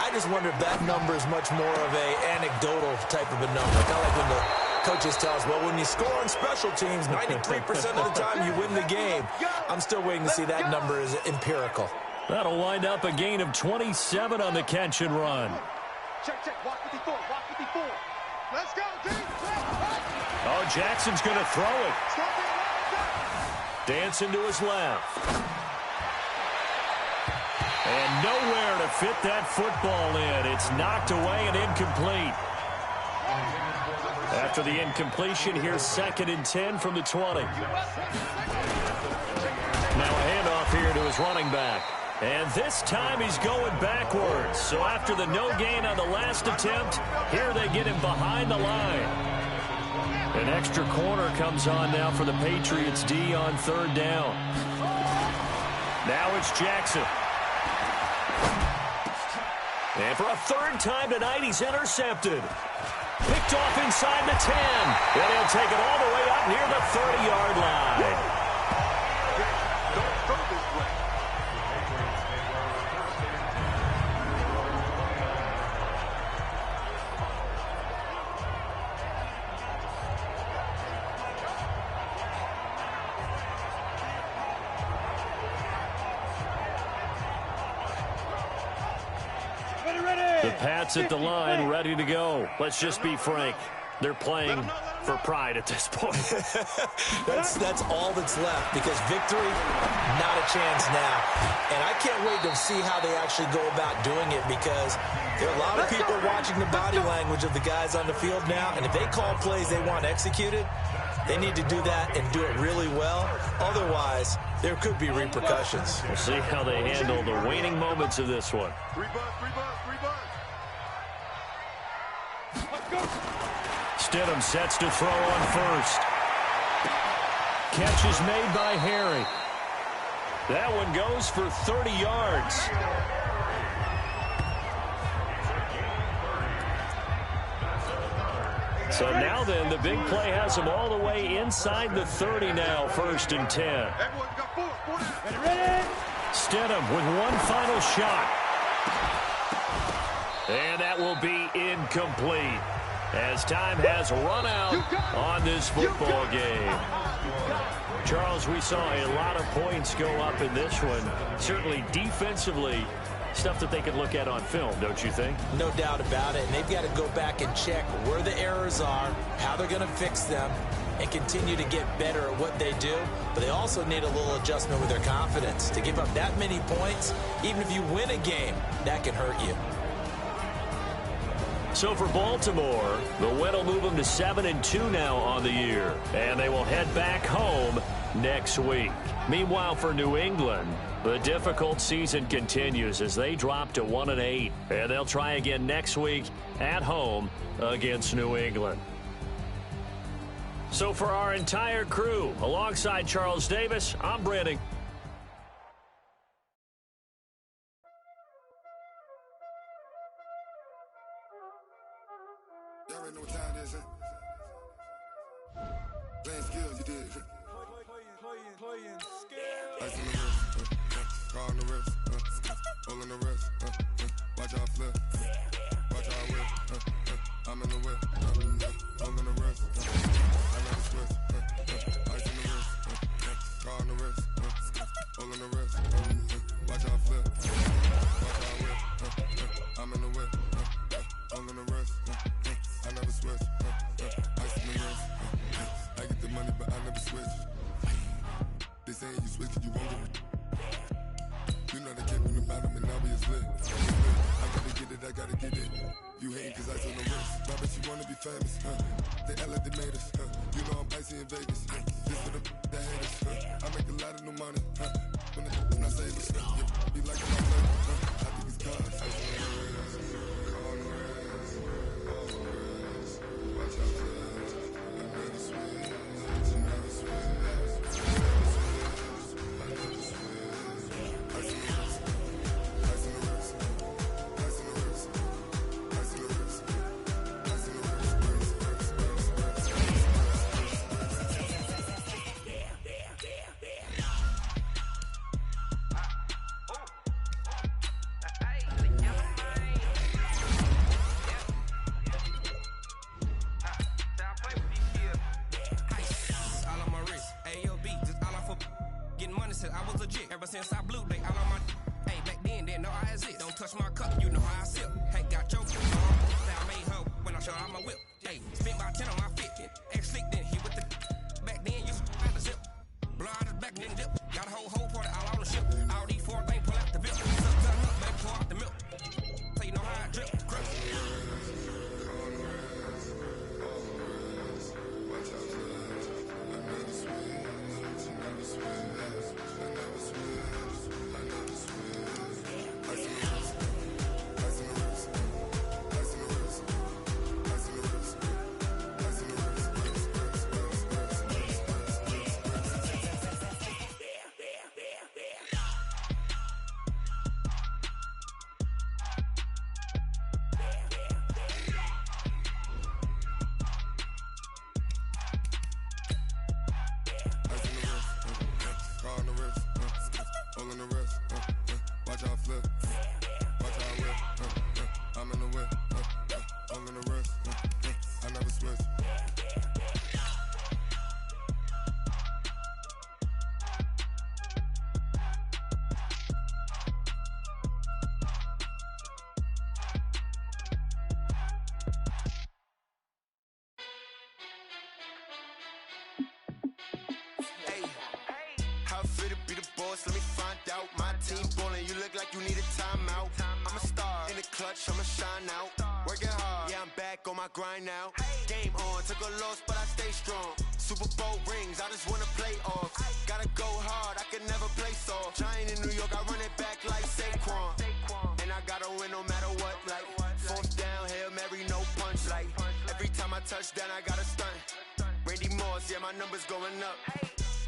I just wonder if that number is much more of a anecdotal type of a number. Kind of like when the coaches tell us, well, when you score on special teams, 93% of the time you win the game. I'm still waiting to see that number is empirical. That'll wind up a gain of 27 on the catch and run. Check, walk 54, walk 54. Let's go, team. Oh, Jackson's going to throw it. Dancing to his left. And nowhere to fit that football in. It's knocked away and incomplete. After the incompletion, here's 2nd and 10 from the 20. Now a handoff here to his running back. And this time he's going backwards. So after the no gain on the last attempt, here they get him behind the line. An extra corner comes on now for the Patriots D on 3rd down. Now it's Jackson. And for a 3rd time tonight, he's intercepted. Picked off inside the 10. And he'll take it all the way up near the 30-yard line. The Pats at the line, ready to go. Let's just be frank. They're playing for pride at this point. That's all that's left, because victory, not a chance now. And I can't wait to see how they actually go about doing it, because there are a lot of people watching the body language of the guys on the field now, and if they call plays they want executed, they need to do that and do it really well. Otherwise, there could be repercussions. We'll see how they handle the waning moments of this one. Stidham sets to throw on first. Catch is made by Harry. That one goes for 30 yards. So now then, the big play has him all the way inside the 30 now, 1st and 10. Stidham with one final shot. And that will be incomplete, as time has run out on this football game. Charles, we saw a lot of points go up in this one. Certainly defensively, stuff that they can look at on film, don't you think? No doubt about it. And they've got to go back and check where the errors are, how they're going to fix them, and continue to get better at what they do. But they also need a little adjustment with their confidence. To give up that many points, even if you win a game, that can hurt you. So for Baltimore, the win will move them to 7-2 now on the year. And they will head back home next week. Meanwhile, for New England, the difficult season continues as they drop to 1-8. And they'll try again next week at home against New England. So for our entire crew, alongside Charles Davis, I'm Brandon. Y'all already know what time it is, huh? Playing skills, you did. Playing skills. Ice on the wrist, car on the wrist, hole in the wrist, watch out flip, watch out whip, I'm in the whip, hole in the wrist, I never switch, ice on the wrist, car on the wrist, hole in the wrist, watch out flip, watch out whip, I'm in the whip, hole in the wrist, I never switch, ice in the wrist, I get the money but I never switch. They saying you switch and you won't get it. You know they came from the bottom and now we is lit. I gotta get it, I gotta get it. You hating cause ice on the wrist. Why bet you wanna be famous, They act like they made us, You know I'm icy in Vegas, This for the that hate us, I make a lot of new money, When it's not savers, Be like my flavor, I think it's cars. Ice on the wrist, on the wrist, on the wrist. Watch out for this, I never switch, you never switch. Ever since I blew, they all on my. Hey, back then, didn't know I exist. Don't touch my cup, you know how I sip. Hey, got your. I made her when I showed out my whip. Hey, spent about 10 on my fit. Ex-slick, then he with the. Back then, you had the zip. Blow out his back, then dip. Got a whole party all on the ship. All these 4 things, pull out the bill. Suck up, baby, pour out the milk. So you know how I drip. all in the wrist, watch how I flip, watch how I whip, I'm in the whip, all in the wrist, I never switch. How fit to be the boss? Let me find out. My team ballin', you look like you need a timeout. I'm a star in the clutch, I'ma shine out. Working hard, yeah, I'm back on my grind now. Game on, took a loss, but I stay strong. Super Bowl rings, I just wanna play off. Gotta go hard, I can never play soft. Giant in New York, I run it back like Saquon. And I gotta win no matter what, like fourth down, Hail Mary, no punch. Like every time I touch down, I gotta stunt. Randy Moss, yeah, my numbers going up.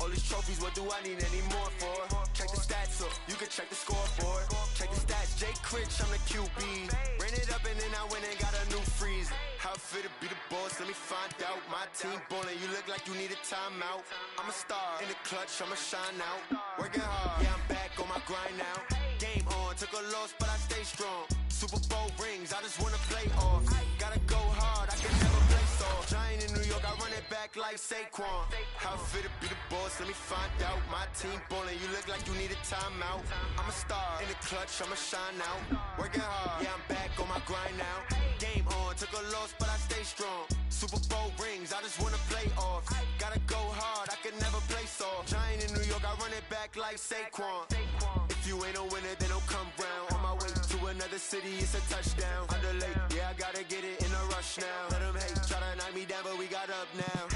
All these trophies, what do I need any more for? Check the stats up, you can check the scoreboard. Check the stats, Jay Critch, I'm the QB. Ran it up and then I went and got a new freeze. How fit to be the boss, let me find out. My team ballin', you look like you need a timeout. I'm a star in the clutch, I'ma shine out. Working hard, yeah, I'm back on my grind now. Game on, took a loss, but I stay strong. Super Bowl rings, I just wanna play off. Gotta go hard, I can never play soft. Giant in New York, I run it back like Saquon. How fit to be the boss, let me find out. My team ballin', you look like you need a timeout. I'm a star in the clutch, I'ma shine out. Working hard, yeah, I'm back on my grind now. Game on, took a loss, but I stay strong. Super Bowl rings, I just wanna play off. Gotta go hard, I can never play soft. Giant in New York, I run it back like Saquon. If you ain't a winner, then don't come round. On my way to another city, it's a touchdown. Underlay, yeah, I gotta get it in a rush now. Let them hate, try to knock me down, but we got up now.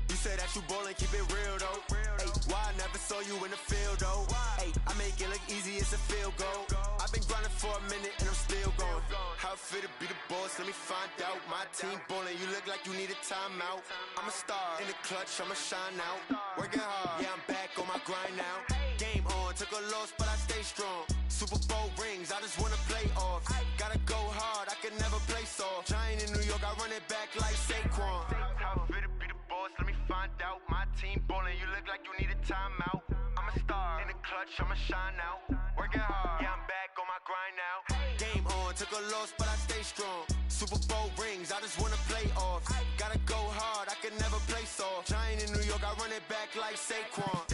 You say that you ballin', keep it real though. Hey, why I never saw you in the field though? Hey, I make it look easy, it's a field goal. I've been grinding for a minute and I'm still going. How fit to be the boss, let me find out. My team ballin', you look like you need a timeout. I'm a star in the clutch, I'ma shine out. Working hard, yeah, I'm back on my grind now. Game on, took a loss, but I stay strong. Super Bowl rings, I just wanna play off. Gotta go hard, I can never play soft. Giant in New York, I run it back like Saquon. How fit to be the boss, let me find out. My team ballin', you look like you need a timeout. I'm a star in the clutch, I'ma shine out. Working hard, yeah, I'm back on my grind now. Game on, took a loss, but I stay strong. Super Bowl rings, I just wanna play off. Gotta go hard, I can never play soft. Giant in New York, I run it back like Saquon.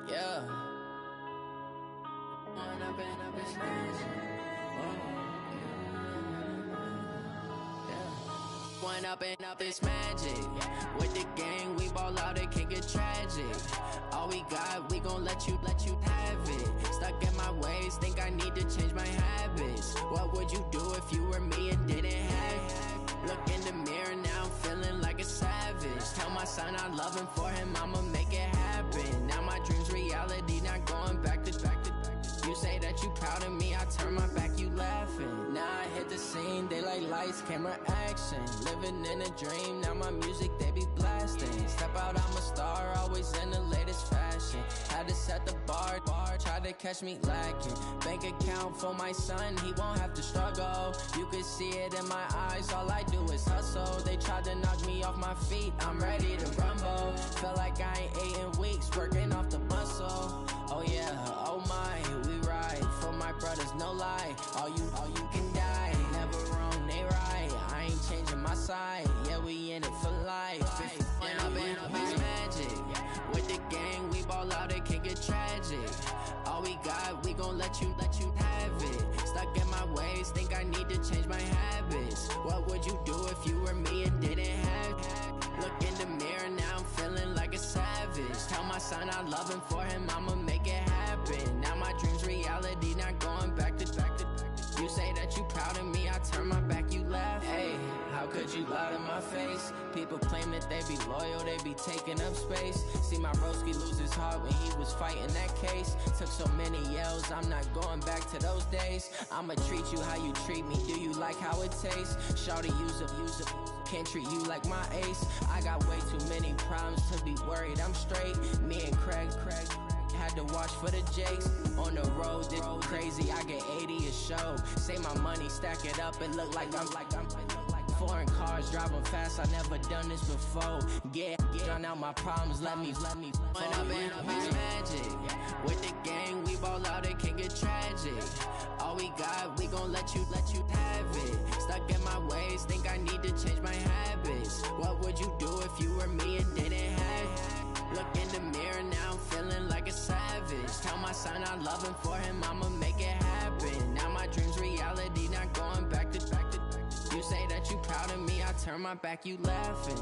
Yeah. One up and up is magic. With the gang, we ball out, it can get tragic. All we got, we gon' let you have it. Stuck in my ways, think I need to change my habits. What would you do if you were me and didn't have it? Look in the mirror, now I'm feeling like a savage. Tell my son I love him, for him I'ma make it happen. Now my dream's reality, not going back to. You say that you proud of me, I turn my back, you laughing. Now I hit the scene, they like lights, camera, action. Living in a dream, now my music, they be blasting. Step out, I'm a star, always in the latest fashion. Had to set the bar, try to catch me lacking. Bank account for my son, he won't have to struggle. You can see it in my eyes, all I do is hustle. They tried to knock me off my feet, I'm ready to rumble. Feel like I ain't ate in weeks, working off the muscle. Oh yeah, oh my, we ride for my brothers, no lie. All you can die, never wrong, they right. I ain't changing my side, yeah, we in it for life. If up is magic. With the gang, we ball out, it can get tragic. All we got, we gon' let you have it. Stuck in my ways, think I need to change my habits. What would you do if you were me and didn't have it? Look in the mirror, now I'm feeling like a savage. Tell my son I love him, for him I'ma make it happen. Now my dream's reality, not going back to. You say that you proud of me, I turn my back, you laugh. Hey, how could you lie to my face? People claim that they be loyal, they be taking up space. See my broski lose his heart when he was fighting that case. Took so many yells, I'm not going back to those days. I'ma treat you how you treat me, do you like how it tastes? Shawty, use a can't treat you like my ace. I got way too many problems to be worried. I'm straight. Me and Craig had to watch for the Jakes. On the road, this crazy. I get 80 a show. Say my money, stack it up, and look like I'm foreign cars, driving fast. I never done this before. Get drown out my problems. Let me. When I've been magic with the gang, we ball out. It can get tragic. All we got, we gon' let you have it. Stuck in my ways, think I need to change my habits. What would you do if you were me and didn't have it? Look in the mirror now, I'm feeling like a savage. Tell my son I love him, for him I'ma make it happen. Now my dream's reality, not going back to. You say that you proud of me, I turn my back, you laughing.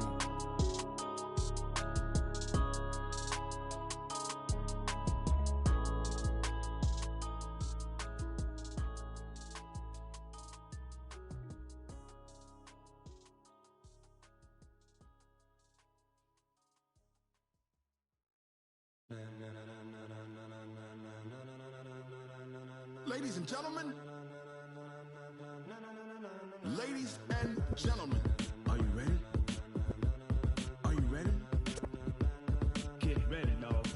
Ladies and gentlemen, ladies and gentlemen, are you ready? Are you ready? Get ready, dog.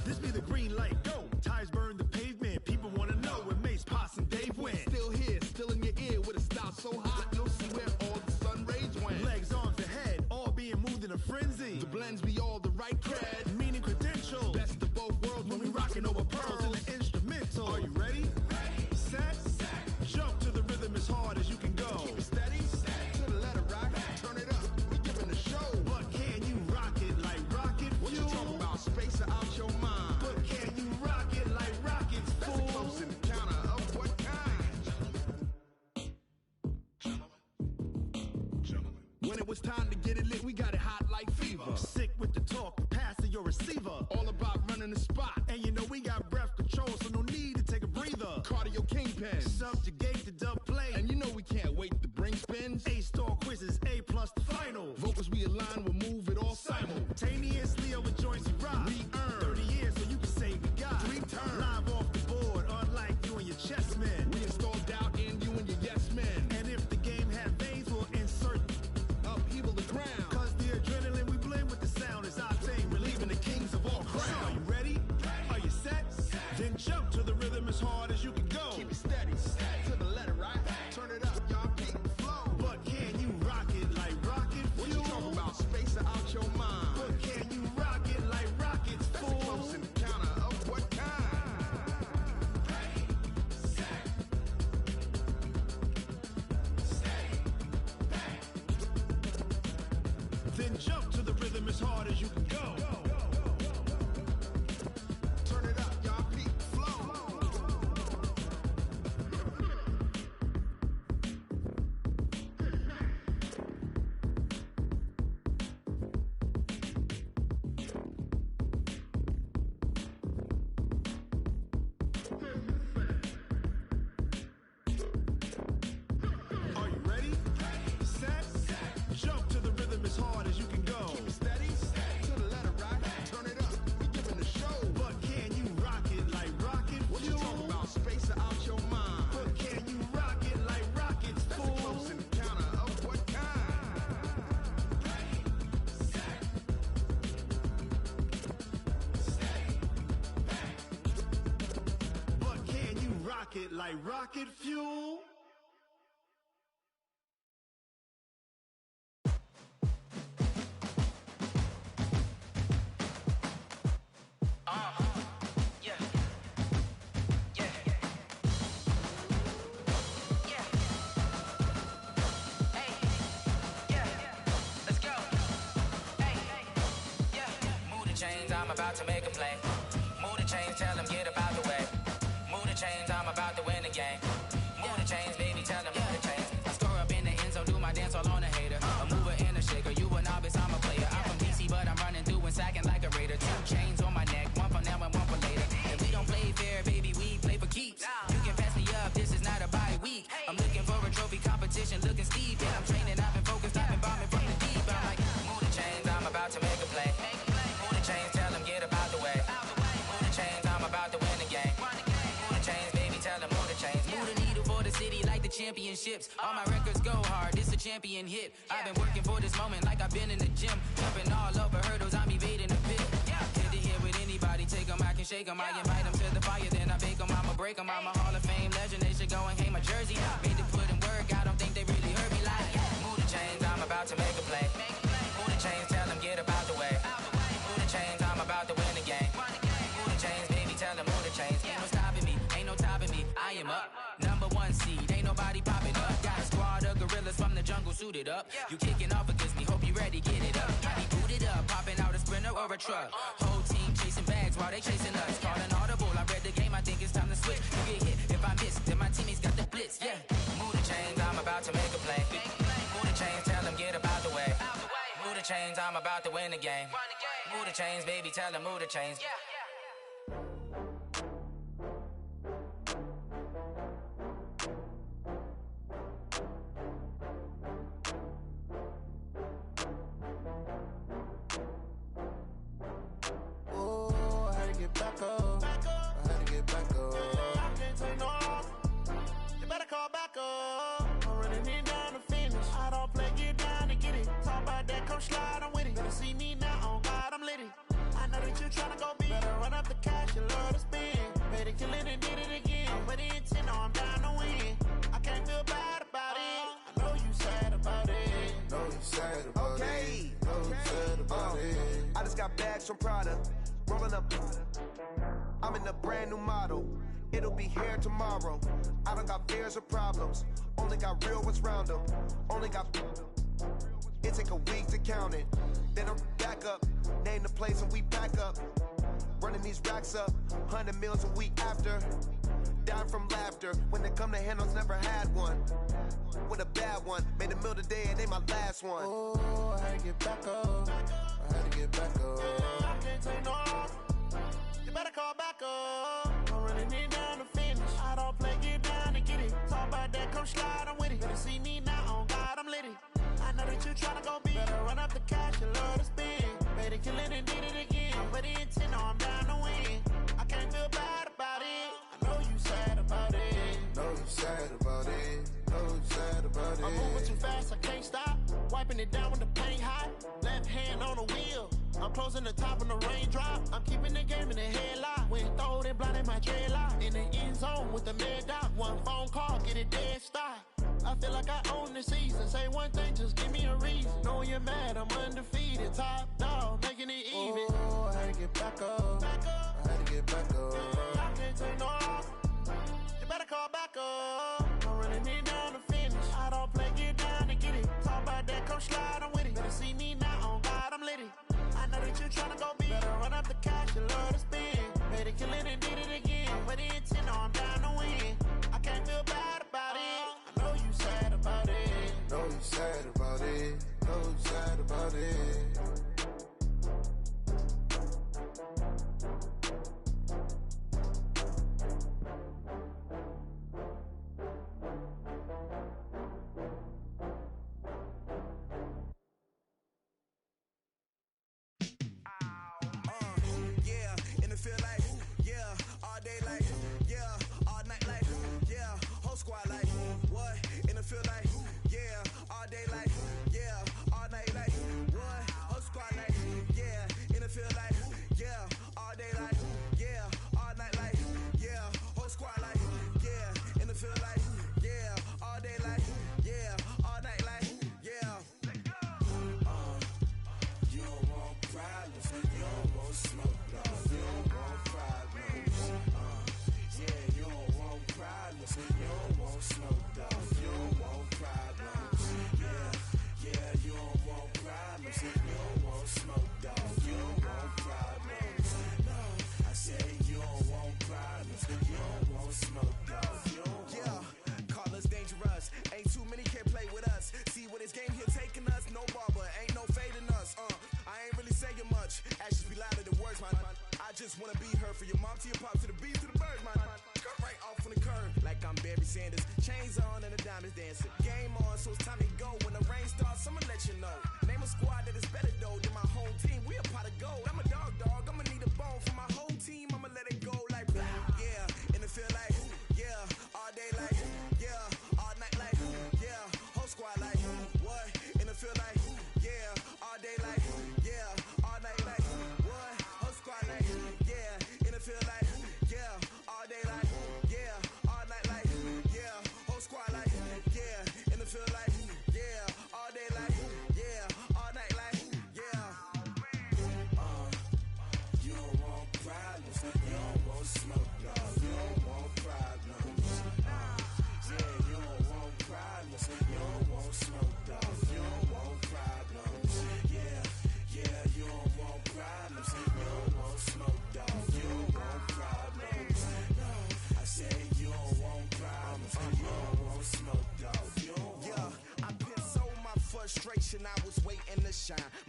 This be the green light, go. Tires burn the pavement. People wanna know where Mace, Poss, and Dave went. Still here, still in your ear with a style so hot, you'll see where all the sun rays went. Legs, arms, and head, all being moved in a frenzy. The blends be all the right cred, meaning credentials. Best of both worlds when we rockin' over pearls in the instrumental. Are you ready? Set, jump to the rhythm as hard as you can go. Keep it steady, to the letter rock, turn it up, we giving a show. But can you rock it like rocket fuel? What you talking about, space or out your mind? But can you rock it like rockets, fool? That's a close encounter of what kind? When it was time to get it lit, we got it hot like fever. Sick with the talk, pass to your receiver. All about running the spot, and you know we got breath control, so no need to take a breather. Cardio kingpin, subjugate the dub play, and you know we can't wait to bring spins. A-star quizzes, A+ the final. Vocals we align, we'll move it all simultaneously over joints we rock. We earn 30 years, so you can say we got 3 turns. Live off the board, unlike you and your chess men. We install doubt in you and your yes men. And if the game had veins, we'll insert upheaval the ground. Cause the adrenaline we blend with the sound is our thing, relieving the kings of all crowns. So are you ready? Are you set? Then jump to the rhythm as hard as you can go. Keep it steady, to the letter right. Turn it up, y'all keep the flow. But can you rock it like rocket fuel? What you talking about, space or out your mind? But can you rock it like rockets, fool? That's a close encounter of what kind? Then jump to the rhythm as hard as you can go. Turn it up, y'all keep the flow. Are you ready? Set, jump to the rhythm as hard as you can go. Keep it steady, to the letter right. Turn it up, we giving the show. But can you rock it like rocket fuel? What you talking about, space or out your mind? But can you rock it like rockets, fool? That's a close encounter of what kind? But can you rock it like rocket fuel? I'm about to make a play. Move the chains, tell them get about the way. Move the chains, I'm about to win the game. Move the chains, baby, tell them move the chains. I score up in the end zone, do my dance all on a hater. A mover and a shaker, you a novice, I'm a player. I'm from DC, but I'm running through and sacking like a raider. 2 chains on my neck, one for now and one for later. If we don't play fair, baby, we play for keeps. You can pass me up, this is not a bye week. championships. All my records go hard, this a champion hit. I've been working for this moment like I've been in the gym. Jumping all over hurdles, I'm evading the pit. Head to head with anybody, take them, I can shake them. I invite them to the fire, then I bake them, I'ma break them. I'm a Hall of Fame legend, they should go and hang my jersey. Made to put in work, I don't think they really heard me like. Move the chains, I'm about to make a play. Move the chains, tell them get up out the way. Move the chains, I'm about to win the game. Move the chains, baby, tell them move the chains. Ain't no stopping me, ain't no topping me. I am up, number one seed, ain't nobody popping up. Got a squad of gorillas from the jungle suited up. You kicking off against me, hope you ready, get it up. I be booted up, popping out a Sprinter or a truck. Whole team chasing bags while they chasing us. Calling audible, I read the game, I think it's time to switch. You get hit, if I miss, then my teammates got the blitz, yeah. Move the chains, I'm about to make a play. Move the chains, tell them get up out the way. Move the chains, I'm about to win the game. Move the chains, baby, tell them move the chains. From Prada, rolling up. I'm in a brand new model. It'll be here tomorrow. I don't got fears or problems. Only got real ones round them. Only got. It take a week to count it. Then I'm back up. Name the place and we back up. Running these racks up. 100 meals a week after. Dying from laughter. When they come to handles, never had one. With a bad one. Made a meal today and they my last one. Oh, I had to get back up. I had to get back up. I can't take no loss. You better call back up. I'm running it down to finish. I don't play, get down and get it. Talk about that, come slide, I'm with it. Better see me now, on God, I'm litty. I know that you tryna go big. Better run up the cash, you love to spend. Better kill it and did it again. But the intent, no, I'm down to win. I can't feel bad about it. I know you sad about it. Know you sad about it. Know you sad about it. I'm moving too fast, I can't stop. Wiping it down when the paint hot. Left hand on the wheel. I'm closing the top on the raindrop. I'm keeping the game in the headlock. When throwed and blinded my dreadlock. In the end zone with the mad dot. One phone call, get it dead stop. I feel like I own the season. Say one thing, just give me a reason. Knowing you're mad, I'm undefeated. Top dog, making it even. Oh, I had to get back up. I had to get back up. I can't take no loss. You better call back up. I'm running it down to finish. I don't play, get down and get it. Talk about that, come slide, I'm with it. Better see me now, on God, I'm litty. I know that you tryna go big. Better run up the cash, you love to spend. Better kill it and did it again. But the intent, no, I'm down to win. I can't feel bad about it. I know you sad about it. Know you sad about it. Know you sad about it. Squad like, what? In the field like, yeah, all day like, yeah, all night like, what? Whole squad like, yeah, in the field like, yeah, all day like, yeah, all night like, yeah, whole squad like, yeah, in the field like, yeah, all day like, yeah, all night like, yeah. You don't want problems, you don't want smoke, dog. You don't want problems, yeah, you don't want problems, you don't want smoke, dog. You don't want problems, yeah, you don't want problems, you don't want smoke, dog. You don't want problems, no, I said you don't want problems, you don't want smoke, dog. You don't want. Call us dangerous, ain't too many can play with us. See what this game here taking us, no barber, ain't no fading us. I ain't really saying much, actions be louder than words, man. I just wanna be heard for your mom to your pop to the beat to the birds, man. Cut right off on the curve, like I'm Barry Sanders. Chains on and the diamonds dancing. Game on, so it's time to go. When the rain starts, I'ma let you know. Name a squad that is better though than my home team. We a pot of gold. I'm a dog. I'ma need a bone for my whole team. I'ma let it go like, yeah. In the field like, yeah. All day like, yeah. All night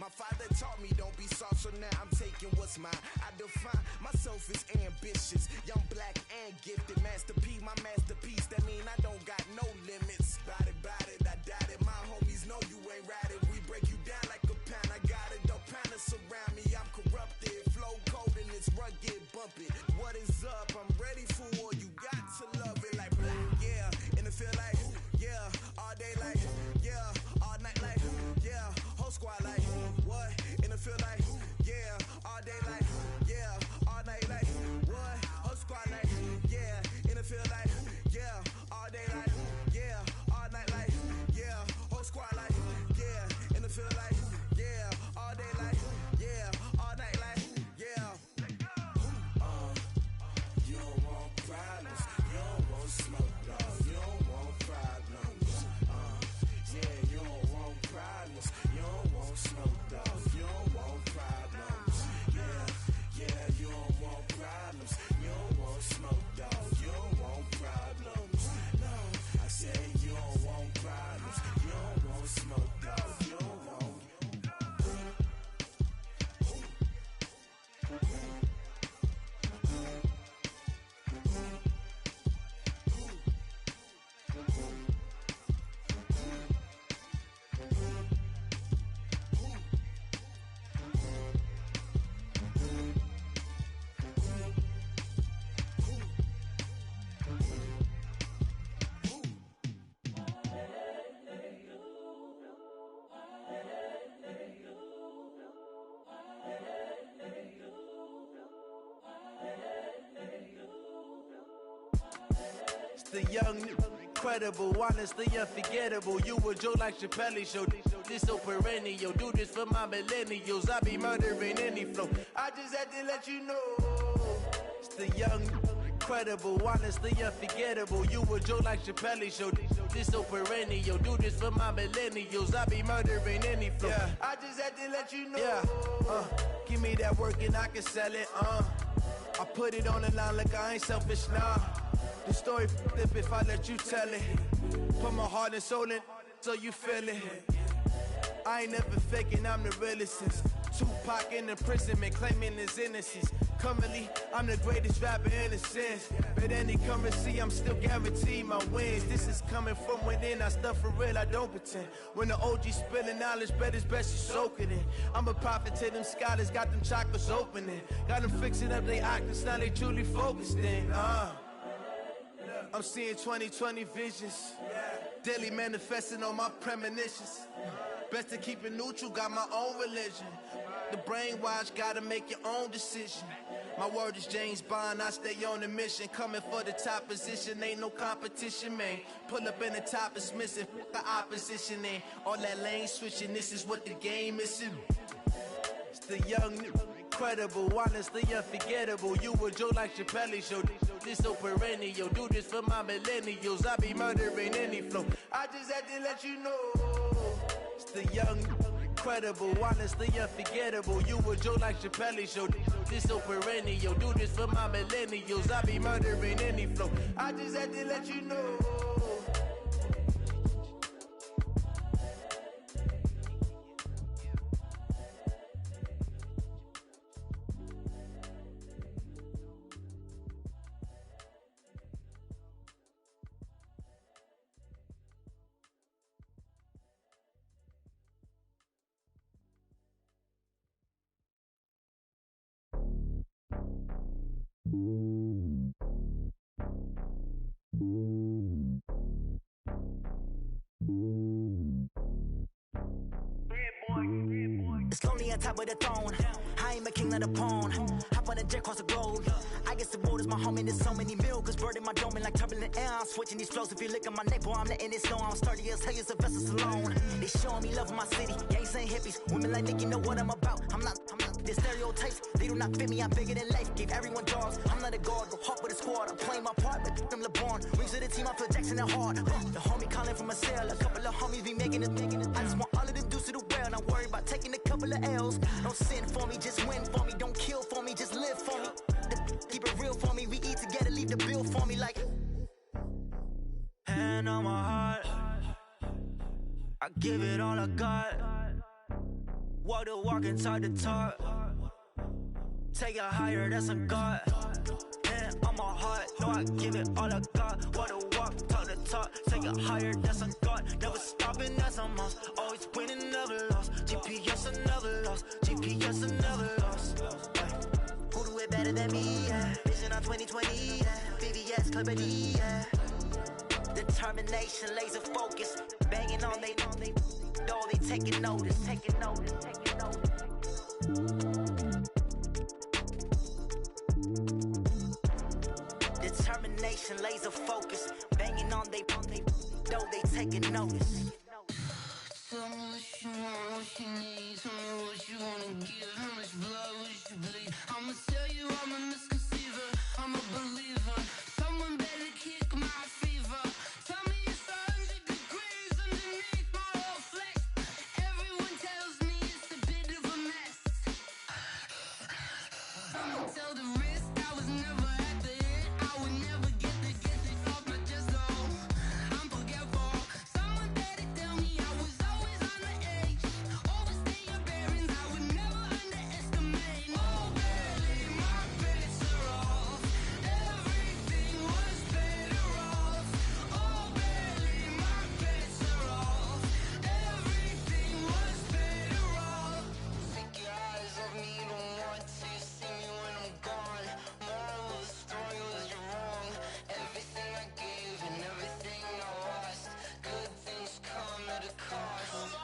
My father taught me don't be soft, so now I'm taking what's mine. I define myself as ambitious, young, black, and gifted. Master P, my masterpiece. That mean I don't got no limits. Bout it, I doubt it. My homies know you ain't right it. We break you down like a pound. I got it, don't pound to surround me. I'm corrupted, flow cold and it's rugged, bumpy. What is up? I'm ready for war. You got to love it like yeah, and it feel like yeah, all day like yeah, all night like yeah, whole squad like what? And it feel like yeah, all day like yeah, all night like what? Whole squad like yeah, and it feel like yeah, all day like yeah, all night like yeah, whole squad like yeah, and it feel like yeah, all day like yeah, all night like yeah. You don't want problems, you don't want smoke, no, you don't want problems. Yeah, you don't want problems, you don't want smoke, dog, you don't want problems. Yeah, you don't want problems, you don't want smoke, dog, you don't want problems. No, I said you don't want problems, you don't want smoke, dog, you don't want. The young, incredible, honestly unforgettable. You a joke like Chappelle show. This so perennial. Do this for my millennials. I be murdering any flow. I just had to let you know. It's the young, incredible, honestly unforgettable. You a joke like Chappelle show. This so perennial. Do this for my millennials. I be murdering any flow. Yeah. I just had to let you know. Yeah. Give me that work and I can sell it. I put it on the line like I ain't selfish now. The story flip if I let you tell it. Put my heart and soul in so you feel it. I ain't never faking, I'm the realest since Tupac in imprisonment, claiming his innocence. Currently, I'm the greatest rapper in a sense. But any currency, I'm still guaranteed my wins. This is coming from within, I stuff for real, I don't pretend. When the OG spilling knowledge, bet it's best you soak it in. I'm a prophet to them scholars, got them chakras opening. Got them fixing up they octaves, now they truly focused in. I'm seeing 2020 visions, daily manifesting on my premonitions. Best to keep it neutral, got my own religion. The brainwash, gotta make your own decision. My word is James Bond, I stay on a mission. Coming for the top position, ain't no competition, man. Pull up in the top is missing, the opposition ain't. All that lane switching, this is what the game is. It's the young, incredible, honestly unforgettable. You a joke like Chappelle show. This so perennial. Do this for my millennials. I be murdering any flow. I just had to let you know. It's the young, incredible, honestly unforgettable. You a joke like Chappelle show. This so perennial. Do this for my millennials. I be murdering any flow. I just had to let you know. It's lonely on top of the throne. I ain't a king of the pawn. Hop on a jet across the globe. I guess the road is my home and there's so many milkers. Bird in my dome and like turbulent air. I'm switching these flows. If you look at my neck, boy, I'm letting it snow. I'm sturdy as hell as a vessel alone. They showing me love in my city. Gangs ain't hippies. Women like Nick, you know what I'm about. I'm not the stereotypes. They do not fit me. I'm bigger than life. Gave everyone dogs. I'm not a guard. Go hard with a squad. I'm playing my part, but them LeBron. Rings of the team. I feel Jackson and hard. The homie calling from a cell. A couple of homies be making it. I just want all of them dudes to do well. Not worry about taking a couple of L's. Don't sin for me, just win for me. Don't kill for me, just live for me. Keep it real for me. We eat together, leave the bill for me like. Hand on my heart, I give it all I got. Walk to walk and talk to talk. Take it higher, that's a God. And on my heart, know I give it all I got. Wanna walk, talk to talk. Take it higher, that's a God. Never stopping, that's a must. Always winning, never lost. GPS, I never lost. GPS, I never lost. Who do it better than me? Yeah. Vision on 2020. Yeah. VVS, Clippity. Yeah. Determination, laser focus. Banging on they know they taking notice. Taking notice. Taking notice. Determination, laser focus, banging on they know they taking notice. Tell me what you want, what you need. Tell me what you wanna give. How much blood would you bleed? I'ma tell you I'm a misconceiver. I'm a believer. Someone better kick my fever. Tell me it's 100 degrees underneath my whole flesh. Everyone tells me it's a bit of a mess. I'ma tell the risk I was never at the end. I would never get it off my chest though. I'm forgetful. Someone better tell me I was always on the edge. Overstay your bearings, I would never underestimate. Oh baby, my bets are off. Everything was better off. Oh baby, my bets are off. Everything was better off. Take your eyes off me, don't want to see me when I'm gone. Moral of the story was you're wrong. Everything I gave and everything I lost. Good things come at a cost.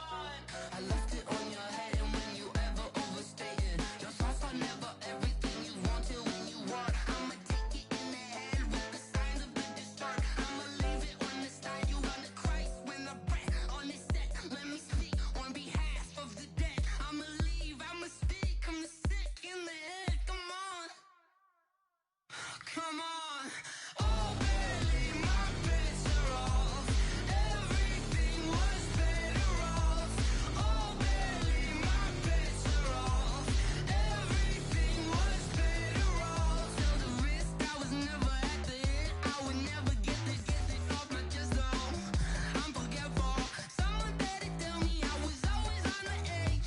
I left it on your head, and when you ever overstated, your thoughts are never everything you wanted when you want. I'ma take it in the head with the signs of the distort. I'ma leave it on the side. You on the Christ when I breath on this set. Let me speak on behalf of the dead. I'ma leave, I'ma speak. I'm sick in the head. Come on. Come on. Oh baby, my bets are off. Everything was better off. Oh baby, my bets are off. Everything was better off. Tell the risk I was never at the end. I would never get it off my chest though. I'm forgetful. Someone better tell me I was always on the edge.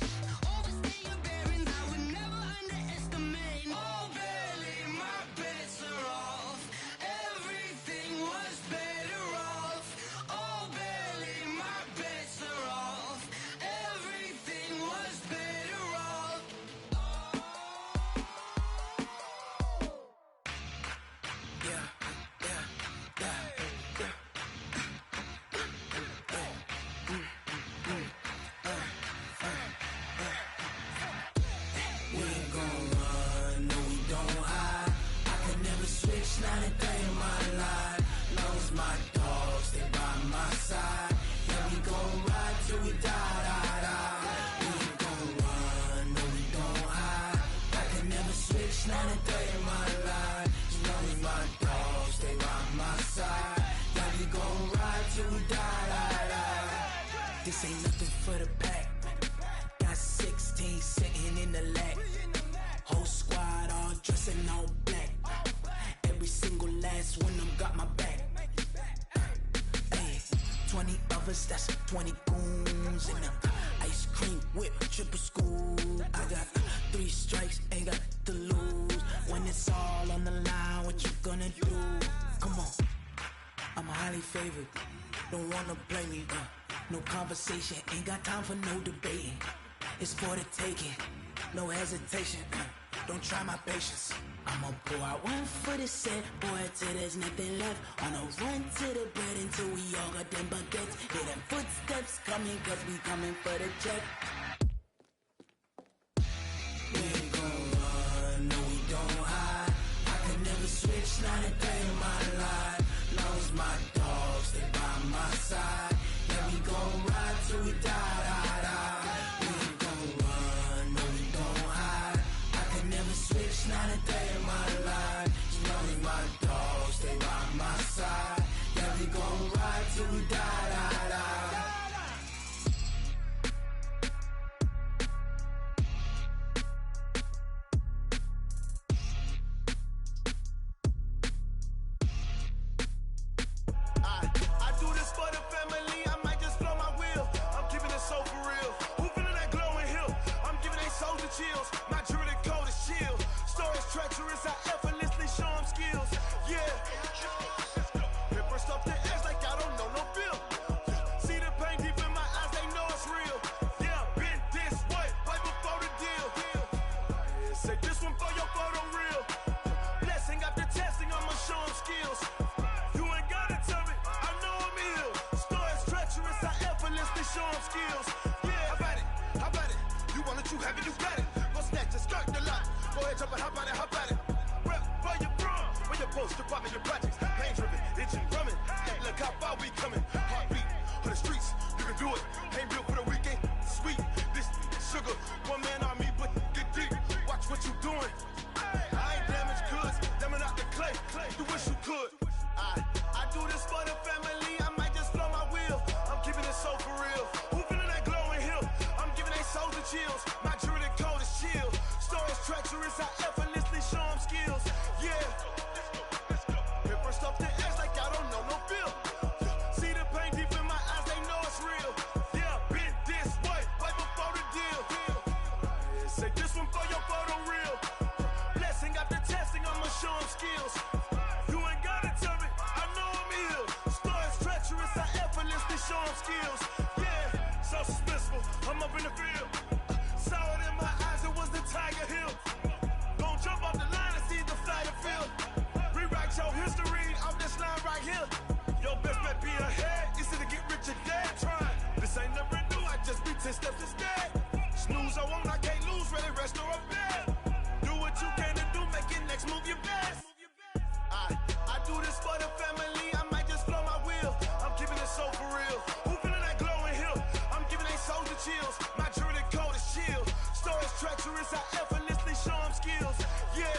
Overstay your bearings, I would never underestimate. Oh baby, my bets are off. Everything was better off. Oh baby, my bets are off. Everything was better off. We ain't gon' run, no we don't hide. I could never switch, not a day in my life. Long as my dogs, they by my side. Yeah, we gon' ride till we die. We ain't gon' run, no we don't hide. I could never switch, not a day in my life. As long as my dogs, they by my side. Yeah, we gon' ride till we die. This ain't nothing for the pack. Got 16 sitting in the lap. Whole squad all dressing all black. Every single last one of them got my back. Hey, 20 of us, that's 20 goons in them. Ice cream whip, triple scoop. I got 3 strikes, ain't got to lose. When it's all on the line, what you gonna do? Come on, I'm highly favored. Don't wanna blame me. No conversation, ain't got time for no debating. It's for the taking, no hesitation. Don't try my patience. I'ma pour out one for the set, boy, till there's nothing left. On a run to the bread until we all got them baguettes. Hear them footsteps coming, cause we coming for the check. We ain't gon' run, no we don't hide. I could never switch, not a day in my life. Long as my dogs, they by my side. Yeah, we gon' ride till we die. We ain't gon' run, no we don't hide. I could never switch, not a day in my life. As long as my dogs, they by my side. Yeah, we gon' ride till we die. chills. My jewelry code is chill. Stories treacherous, I effortlessly show them skills. Yeah. Paper stuff the edge like I don't know no feel. See the pain deep in my eyes, they know it's real. Yeah, been this way, right before the deal. Say this one for your photo real. Blessing after testing, I'ma show them skills. You ain't gotta tell me, I know I'm ill. Stories treacherous, I effortlessly show them skills. Yeah, how about it? You want it, you have it, you got it. Go snatch and skirt the lot. Go ahead, jump it, how about it? Rep for your bro, for your poster, popping your projects. Pain driven, itching, drumming. Look how far we coming. Heartbeat for the streets, you can do it. Ain't built for the weekend, sweet. This sugar, one man army, but get deep. Watch what you doing. I ain't damaged goods, them are not the clay. You wish you could. I do this for the family. I might just blow my wheel. I'm keeping it so for real. Who feeling that glowing hill? I'm giving they souls the chills. My jewelry code is chill. Stories treacherous, I effortlessly show them skills. Yeah. Paper stuff the edge like I don't know no feel. See the pain deep in my eyes, they know it's real. Yeah, been this way, right before the deal. Say this one for your photo real. Blessing after testing, I'ma show them skills. You ain't gotta tell me, I know I'm ill. Stories treacherous, I effortlessly show them skills. Yeah, so suspenseful, I'm up in the field. Saw it in my eyes, it was the Tiger Hill. Gon' jump off the line and see the flight of field. Rewrite your history off this line right here. Your best bet be ahead, easy to get rich or dead trying. This ain't never new, I just be 10 steps instead. Snooze, I won't, I can't lose, ready, rest or a bed. Do what you can to do, make your next move your best. I do this for the family, I might just blow my wheel. I'm keeping it so for real. Who feeling that glowing hill? I'm giving they souls the chills. My jewelry code is chill. Stories treacherous, I effortlessly show them skills. Yeah.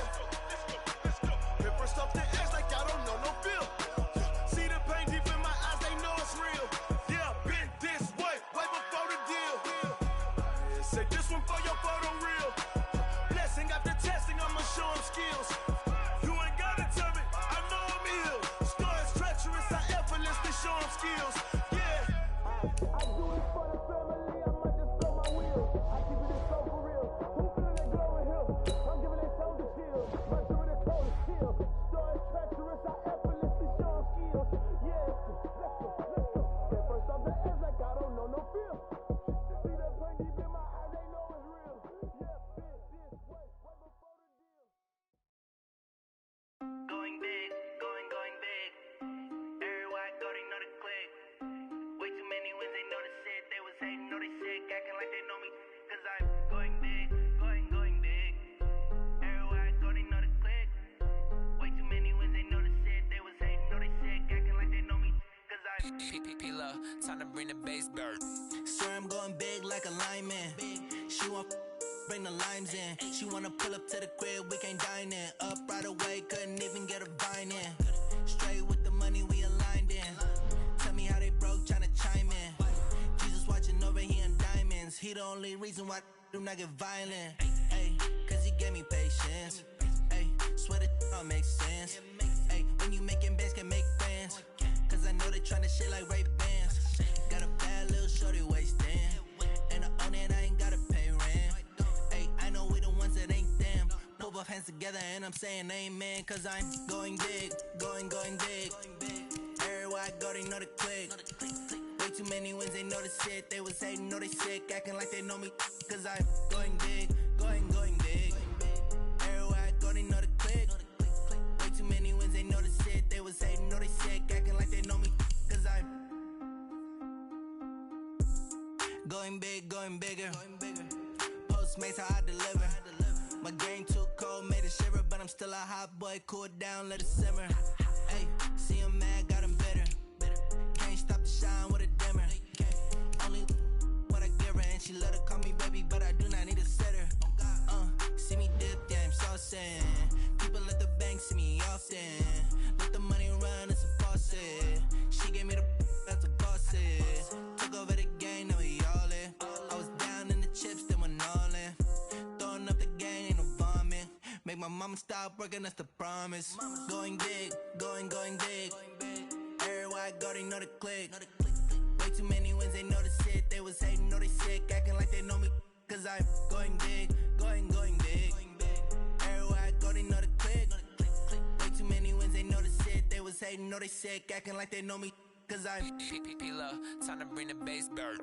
Paper stuff the edge like I don't know no feel. See the pain deep in my eyes, they know it's real. Yeah, been this way, right before the deal. Say this one for your photo real. Blessing after testing, I'ma show them skills. You ain't gotta tell me, I know I'm ill. Stories treacherous, I effortlessly show them skills. Yeah. I do this for the family, I might just blow my wheel. I keep it so for real. Who feeling that glowing hill? I'm giving they souls the chill. My jewelry code is chill. Stories treacherous, I effortlessly show them skills. Yeah. Let's go. Get first off the edge like I don't know no feel. See that pain deep in my eyes, they know it's real. Yeah, been this way, right before the deal. Going big, going big. Everywhere I go, they know the click. Way too many wins, they know the shit. They was hating, know they sick, acting like they know me. Cause I'm going big, going big. Everywhere I go, they know the click. Way too many wins, they know the shit. They was hating, know they sick, acting like they know me. Cause I'm P-P-P-Love, time to bring the bass bird. Swear I'm going big like a lineman. She want bring the limes in. She wanna pull up to the crib, we can't dine in. Up right away, couldn't even get a vine in. Straight with the money we aligned in. Tell me how they broke, tryna chime in. Jesus watching over, he in diamonds. He the only reason why I do not get violent. Ay, cause he gave me patience. Ay, swear that all makes sense. Ay, when you making bands, can make friends. Cause I know they tryna shit like Ray-Bans. Got a bad little shorty wasting. And I own it, I ain't gotta pay rent. Ay, I know we the ones that ain't them. Put both hands together and I'm saying amen. Cause I'm going big, going big. Everywhere I go, they know the click. Way too many wins, they know the shit. They was hating, know they sick, acting like they know me. Cause I'm going big, going big. Everywhere I go, they know the click. Way too many wins, they know the shit. They was hating, know they sick, acting like they know me. Cause I'm going big, going bigger. Postmates how I deliver. My game too cold, made it shiver, but I'm still a hot boy. Cool it down, let it simmer. Hey, see him mad, got him bitter. Can't stop the shine with a dimmer. Only what I give her, and she let her call me baby, but I do not need a sitter. See me dip, yeah, I'm saucing. People at the bank see me often. Let the money run, it's a faucet. She gave me the that's a faucet. Took over the game, now we all in. I was down in the chips, then went all in. Throwing up the gang, ain't no vomit. Make my mama stop working, that's the promise. Going big, going big. Everywhere I go, they know the click. Way too many wins, they know the shit. They was hating, know they sick, acting like they know me. Cause I'm going big, going hating, know they sick, acting like they know me, cause I'm P-Love, time to bring the bass bird.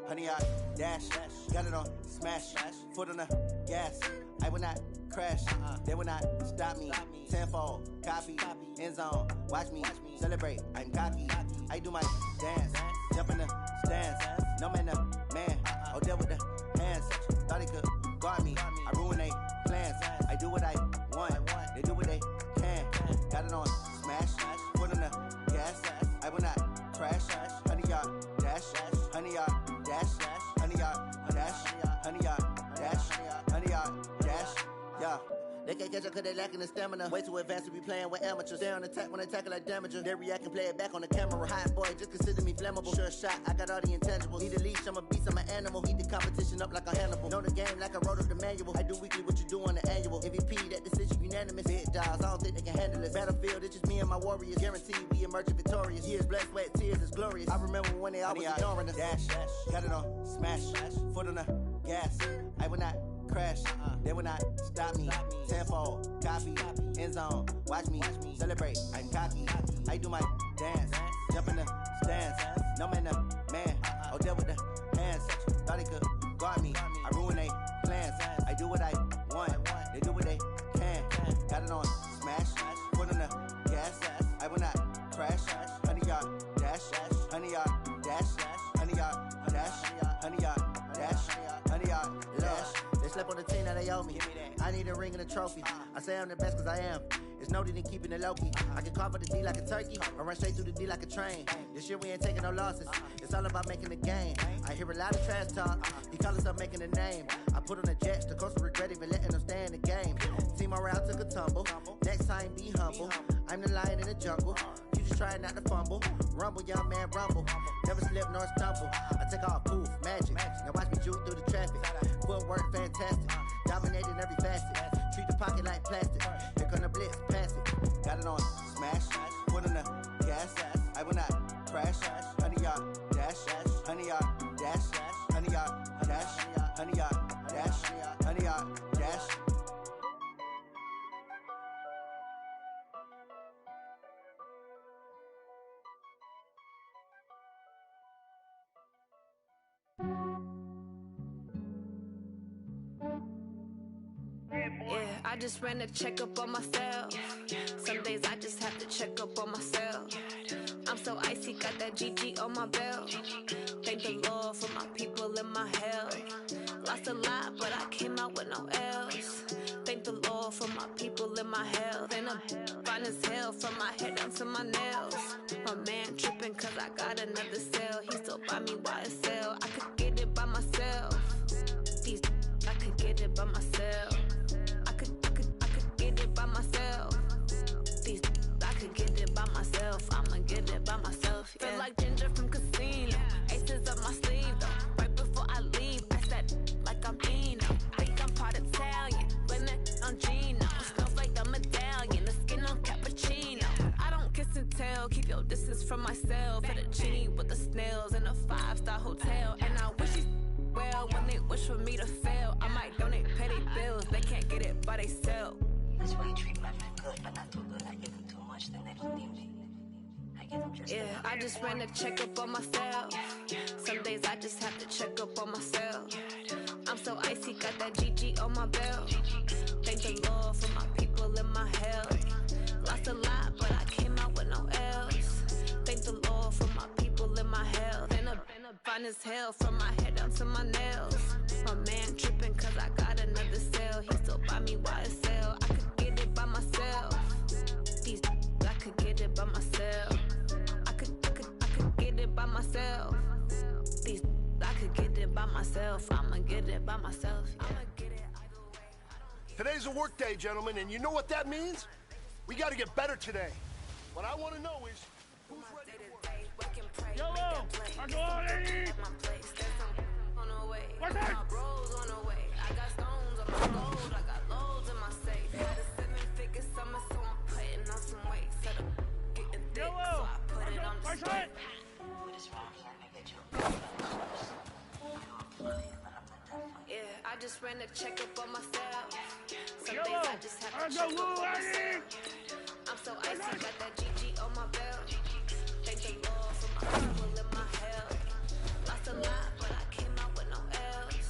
Honey, I dash, got it on smash, foot on the gas. I will not crash, they will not stop me. Tenfold, copy, end zone, watch me celebrate. I'm cocky, I do my dance, jump in the stands. No man, the man, oh, deal with the hands. Thought he could guard me, I ruin they plans. I do what I want, they do what they can. Got it on smash, foot on the gas. I will not crash, honey, y'all dash, honey, y'all dash, honey, y'all dash, honey, y'all dash, honey, y'all dash, yeah. They can't catch up cause they lacking the stamina. Way too advanced to be playing with amateurs. Stay on attack when they tackle like damager. They react and play it back on the camera. Hot boy, just consider me flammable. Sure shot, I got all the intangibles. Need a leash, I'm a beast, I'm an animal. Heat the competition up like a Hannibal. Know the game like I wrote up the manual. I do weekly what you do on the annual. MVP, that decision unanimous. Big dogs, I don't think they can handle it. Battlefield, it's just me and my warriors. Guaranteed we emerge victorious. Years, blood, sweat, tears, it's glorious. I remember when they always ignoring us. Dash, got it on smash, foot on the gas. I will not crash, they will not stop me. Tenfold, copy, end zone, watch me celebrate. I'm cocky, I do my dance, jump in the stands. No man, the man, oh, deal with the hands. Thought he could guard me, I ruin they plans. I do what I want, they do what they can. Got it on smash, foot on the gas. I will not crash, honey, y'all dash, honey, y'all dash, honey, y'all dash, honey, y'all dash, honey, y'all dash. They slept on the team that they owe me. I need a ring and a trophy. I say I'm the best cause I am. It's no need in keeping it low-key. I can carve the D like a turkey or run straight through the D like a train. This year we ain't taking no losses. It's all about making the game. I hear a lot of trash talk. He call us up making a name. I put on the Jets. The coach will regret even letting them stay in the game. Team around took a tumble. Next time be humble. I'm the lion in the jungle. You just try not to fumble. Rumble, young man, rumble. Never slip nor stumble. I take off, poof, magic. Now watch me juke through the traffic. Footwork fantastic. Dominating every facet. Treat the pocket like plastic. Here come the blitz, pass it. Got it on smash, foot on the gas. I will not crash. Honey, y'all dash, honey, y'all dash, honey, y'all dash, honey, y'all dash, honey, y'all dash. Yeah, I just ran a checkup on myself. Some days I just have to check up on myself. I'm so icy, got that GG on my belt. Thank the Lord for my people and my health. Lost a lot, but I came out with no L's. Thank the Lord for my people and my health. And I'm fine as hell from my head down to my nails. My man tripping cause I got another cell. He still buy me YSL. I could get it by myself. These I could get it by myself. I could get it by myself. These I could get it by myself. I'ma get it by myself. Yeah. Feel like Ginger from Casino. Aces up my sleeve though. Right before I leave, I said like I'm Dino. Think I'm part Italian. Blame it on Gino. Smells like the medallion. The skin on cappuccino. I don't kiss and tell. Keep your distance from myself. Fettuccine with the snails in a 5-star hotel. And I wish you well when they wish for me to fail. I might donate, pay their bills. They can't get it by they sell. That's why you treat my friend good, but not too good. I give them too much, then they don't need me. I give them just yeah, I just ran a checkup on myself. Some days I just have to check up on myself. I'm so icy, got that GG on my belt. Thank the Lord for my people and my health. Lost a lot, but I came out with no L's. Thank the Lord for my people and my health. And I'm fine as hell from my head down to my nails. My man tripping cause I got another cell. He still buy me YSL. I could get it by myself. These I could get it by myself. by myself. I'ma get it either way. Today's a work day, gentlemen, and you know what that means? We got to get better today. What I want to know is who's ready to work. Yellow! I go on, lady! On the way. My bros on the way. I got stones on my gold. I got loads in my safe. Had a 7-figure summer, so I'm putting on some weight. Set up, getting thick, so I put it on display. What is wrong here, nigga? Yeah, I just ran a checkup on myself. Some days I just have to check up on myself. I'm so icy, got that GG on my belt. Thank the Lord for my people in my health. Lost a lot, but I came out with no L's.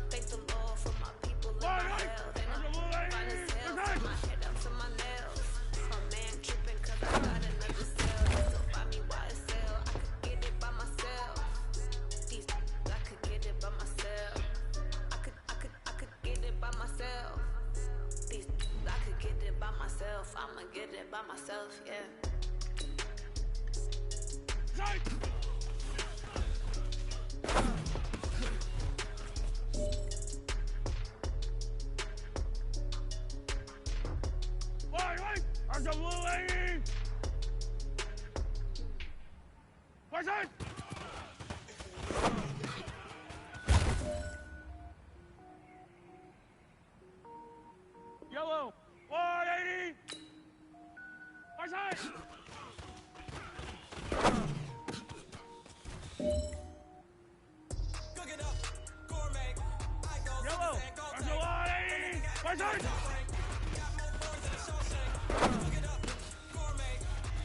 Thank the Lord for my people in my health. And I'm fine as hell, from my head up to my nails. A man tripping cause I got another cell. So buy me YSL, I could get it by myself. These I could get it by myself. I could get it by myself. These I could get it by myself. I'ma get it by myself, yeah. Wait! I'm the blue lady! What's that? Yellow! 180! What's that? Cook it up, gourmet. I go Yellow! I'm the 180! What's that? Got more boys than a Shawshank. Cook it up, gourmet.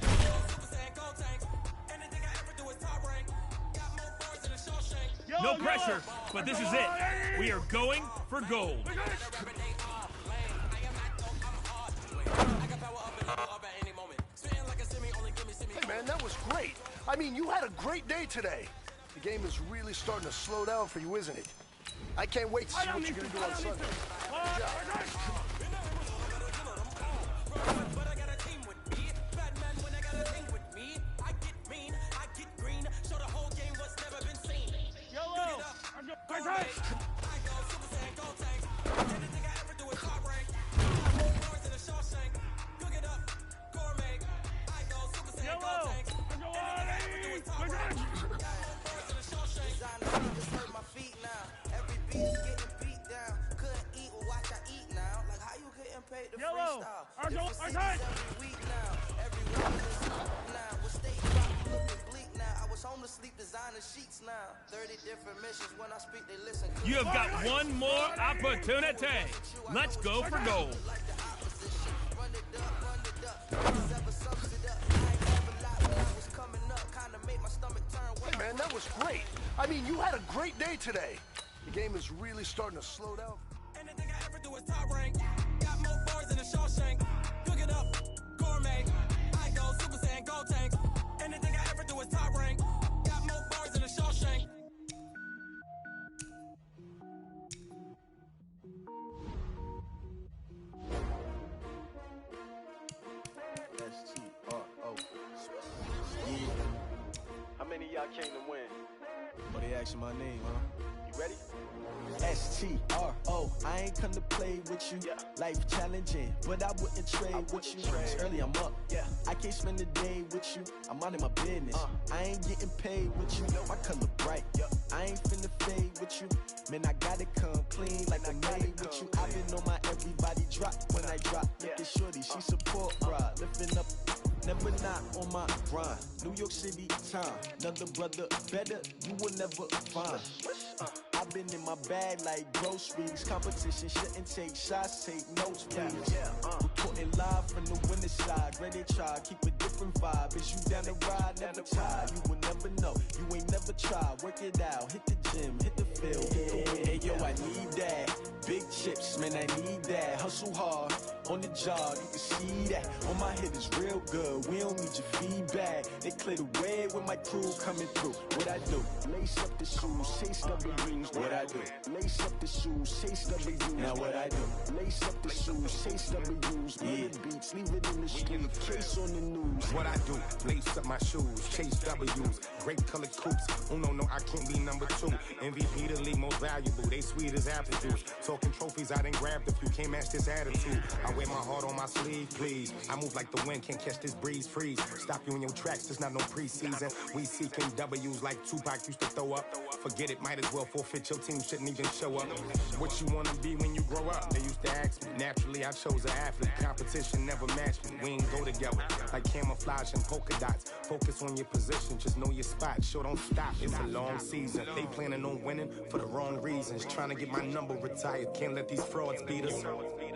Super Saiyan, gold tanks. Anything I ever do is top rank. Got more boys than a Shawshank. No pressure, but this is it. We are going for gold. Hey, man, that was great. I mean, you had a great day today. The game is really starting to slow down for you, isn't it? I can't wait to see what you're going to do on Sunday. Good job. But I got a team with me. Batman when I got a thing with me. I get mean, I get green. Show the whole game what's never been seen. Yellow! I'm the I go Super Saiyan, gold tanks. Anything I ever do is top rank. More boys than a Shawshank. Cook it up, gourmet. I go Super Saiyan, gold tanks. Anything I ever do is top rank. Got more boys than a Shawshank. Just hurt my feet now. Every beat is getting beat down. Couldn't eat or watch I eat now. Like how you getting paid to Yellow! freestyle? Argo, Different cities every week now. Every week is now. With state looking bleak now. I was home to sleep designing sheets now. 30 different missions. When I speak, they listen. You have got one more opportunity. Let's go for gold. Like the opposition. Run it up. Sever subs it up. I ain't never lied when I was coming up. Kinda made my stomach turn. Hey, man, that was great. I mean, you had a great day today. The game is really starting to slow down. Anything I ever do is top rank. Got more boys than a Shawshank. Cook it up, gourmet. I go Super Saiyan, gold tanks. Anything I ever do is top rank. Got more boys than a Shawshank. S-T-R-O. Yeah. How many of y'all came to win? But they asking my name, huh? You ready? S-T-R-O. I ain't come to play with you. Life challenging, but I wouldn't trade with you. It's early, I'm up. I can't spend the day with you. I'm minding my business. I ain't getting paid with you. My color bright. I ain't finna fade with you. Man, I gotta come clean like I made with you. I've been on my everybody drop when I drop. Look at shorty, she support, bruh. Lifting up. Never not on my grind. New York City time. Another brother better, you will never find. I've been in my bag like groceries. Competition shouldn't take shots, take notes, please. Reporting live from the winter side. Ready to try, keep a different vibe. Is you down the ride, never tired. You will never know, you ain't never tried. Work it out, hit the gym, hit the field, hit the wind. Hey yo, I need that. Big chips, man, I need that. Hustle hard, on the job, you can see that. On my hit is real good, we don't need your feedback. They clear the way with my crew coming through. What I do? Lace up the shoes, chase double rings. What I do? Lace up the shoes, chase double rings. Now what I do? Lace Lace up the shoes, chase W's, murder beats, leave it in the street, case on the news. What I do, lace up my shoes, chase W's, great colored coops. No, I can't be number 2. MVP the league most valuable, they sweet as apple juice. Talking trophies, I done grabbed a few, can't match this attitude. I wear my heart on my sleeve, please. I move like the wind, can't catch this breeze, freeze. Stop you in your tracks, there's not no preseason. We seeking W's like Tupac used to throw up. Forget it, might as well forfeit, your team shouldn't even show up. What you wanna be when you grow up? They used to ask me. Naturally, I chose an athlete. Competition never matched me. We ain't go together like camouflage and polka dots. Focus on your position, just know your spot. Sure, don't stop, it's a long season. They planning on winning for the wrong reasons. Trying to get my number retired, can't let these frauds beat us.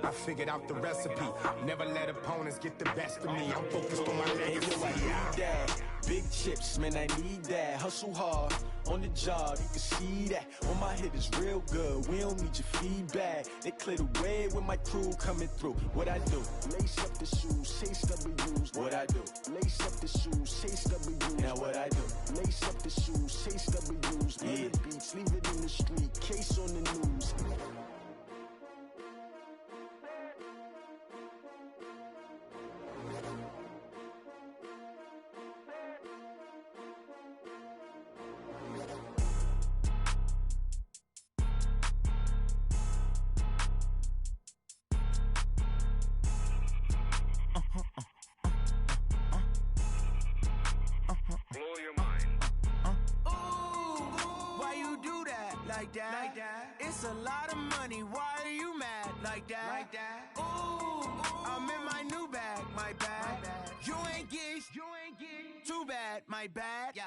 I figured out the recipe. Never let opponents get the best of me. I'm focused on my legacy. I need that. Big chips, man, I need that. Hustle hard on the job, you can see that. On my hit is real good, we don't need your feedback. They clear the way with my crew coming through. What I do? Lace up the shoes, chase W's. What I do? Lace up the shoes, chase W's. Now what I do? Lace up the shoes, chase W's. Murder beats, leave it in the street, case on the news. It's a lot of money, why are you mad like that? Ooh, I'm in my new bag, my bad. You ain't get too bad, my bad.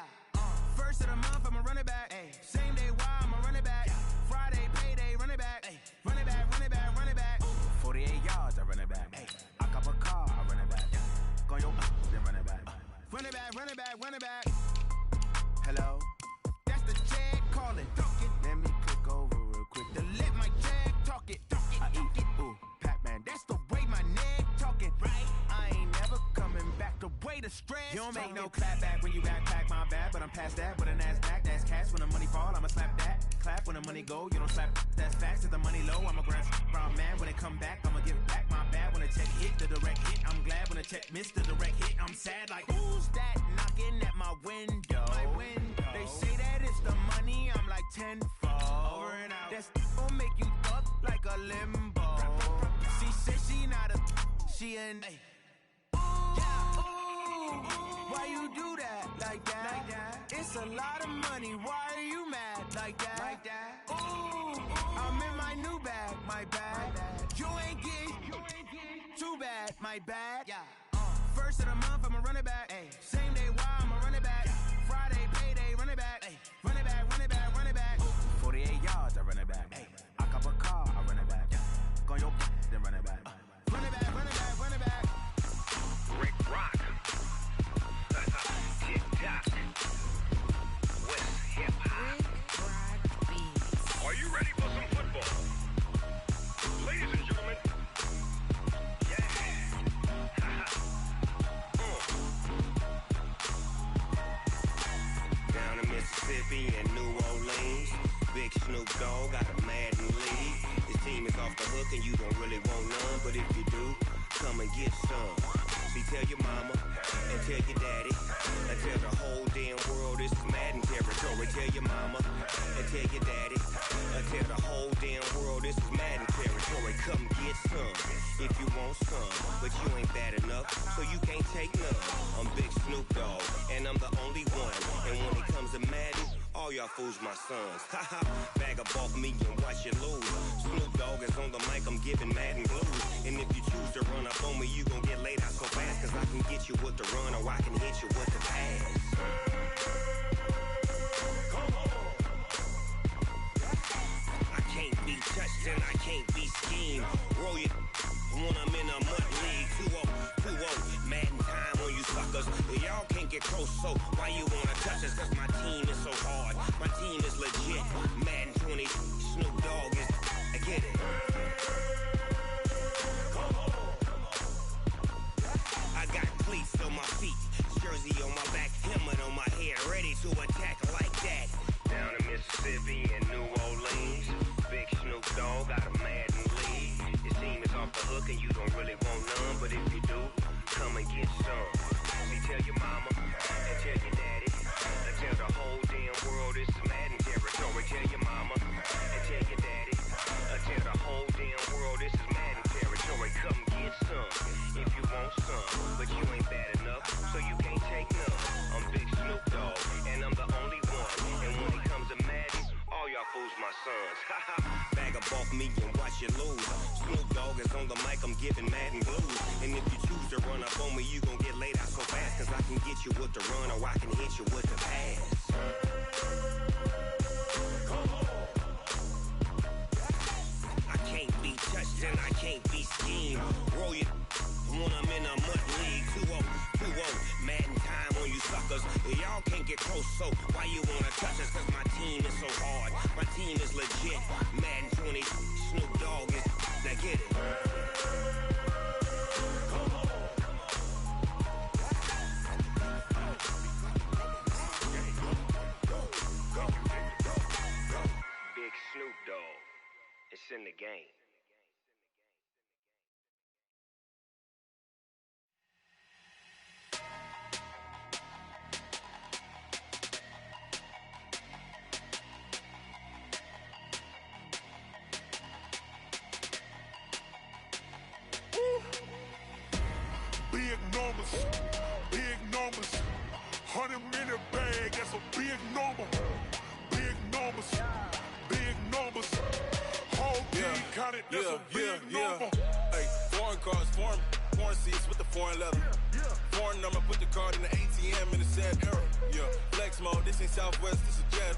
First of the month, I'ma run it back. Same day, why I'ma run it back. Friday, payday, run it back. Run it back, run it back, run it back. 48 yards, I run it back. I cop a car, I run it back. Go your then run it back. Run it back, run it back, run it back. Hello? That's the check calling. Let me click over real quick to let my check talk it. I eat it, ooh, Pac-Man. That's the way my neck talking. Right? I ain't never coming back. The way the stress. You don't make no clap back when you backpack, my bad. But I'm past that with a NASDAQ. That's cash when the money fall. I'ma slap that. Clap when the money go. You don't slap. That's facts. If the money low, I'ma grab brown man. When it come back, I'ma give back my bad. When the check hit the direct hit, I'm glad. When the check missed the direct hit, I'm sad. Like who's that knocking at my window? They say that it's the money. I'm like tenfold. Over and out. That's gon' make you up like a limbo. She said she not a. She an. Why you do that like that? It's a lot of money. Why are you mad like that? Ooh, I'm in my new bag, my bad. You ain't get too bad, my bad. First of the month, I'ma run it back. Same day, why I'ma run it back. Friday, payday, run it back. Run it back, run it back, run it back. 48 yards, I run it back. I cop a car, I run it back. Go your then run it back. Run it back, run it back, run it back. Rick Rock. TikTok. West Hip Hop. Are you ready for some football? Ladies and gentlemen. Down in Mississippi and New Orleans, Big Snoop Dogg got a Madden lead. His team is off the hook and you don't really want none, but if you do, come and get some. See, tell your mama and tell your daddy and tell the whole damn world this is Madden territory. Tell your mama and tell your daddy and tell the whole damn world this is Madden territory. Come get some if you want some, but you ain't bad enough, so you can't take none. I'm Big Snoop Dogg and I'm the only one. And when it comes to Madden, all y'all fools my sons. Haha, bag up off me and watch you lose. Snoop Dogg is on the mic, I'm giving Madden blues. And if you choose to run up on me, you gon' get laid out so fast. Cause I can get you with the run or I can hit you with the pass. I can't be touched and I can't be schemed. Roll it when I'm in a mud league. 2-0, Madden time on you suckers. Y'all can't get close, so why you wanna touch us? Cause my team is so hard, my team is legit. Madden 20, Snoop Dogg is, I get it. I got cleats on my feet, jersey on my back, helmet on my head, ready to attack like that. Down in Mississippi and New Orleans, Big Snoop Dogg got a Madden lead. His team is hook and you don't really want none, but if you do, come and get some. See, tell your mama and tell your daddy, and tell the whole damn world this is Madden territory. Tell your mama and tell your daddy, and tell the whole damn world this is Madden territory. Come get some if you want some, but you ain't bad enough, so you can't take none. I'm Big Snoop Dogg, and I'm the only one. And when it comes to Madden, all y'all fools my sons. Bag up off me and watch you lose. Snoop Dogg is on the mic, I'm giving Madden blues. And if you choose to run up on me, you gon' get laid out so fast. Cause I can get you with the run or I can hit you with the pass. I can't be touched and I can't be schemed. Roll you when I'm in a mud league. 2-0, 2-0, Madden time on you suckers. Y'all can't get close, so why you wanna touch us? Cause my team is so hard, my team is legit. Madden 20, Snoop Dogg is, now get it. Big Snoop Dogg, it's in the game. Big numbers, 100-minute bag, that's a big number. Big numbers, whole team counted, that's a big number. Hey, foreign cars, foreign seats with the foreign leather. Foreign number, put the card in the ATM in the sad era. Yeah, flex mode, this ain't Southwest, this is Jet.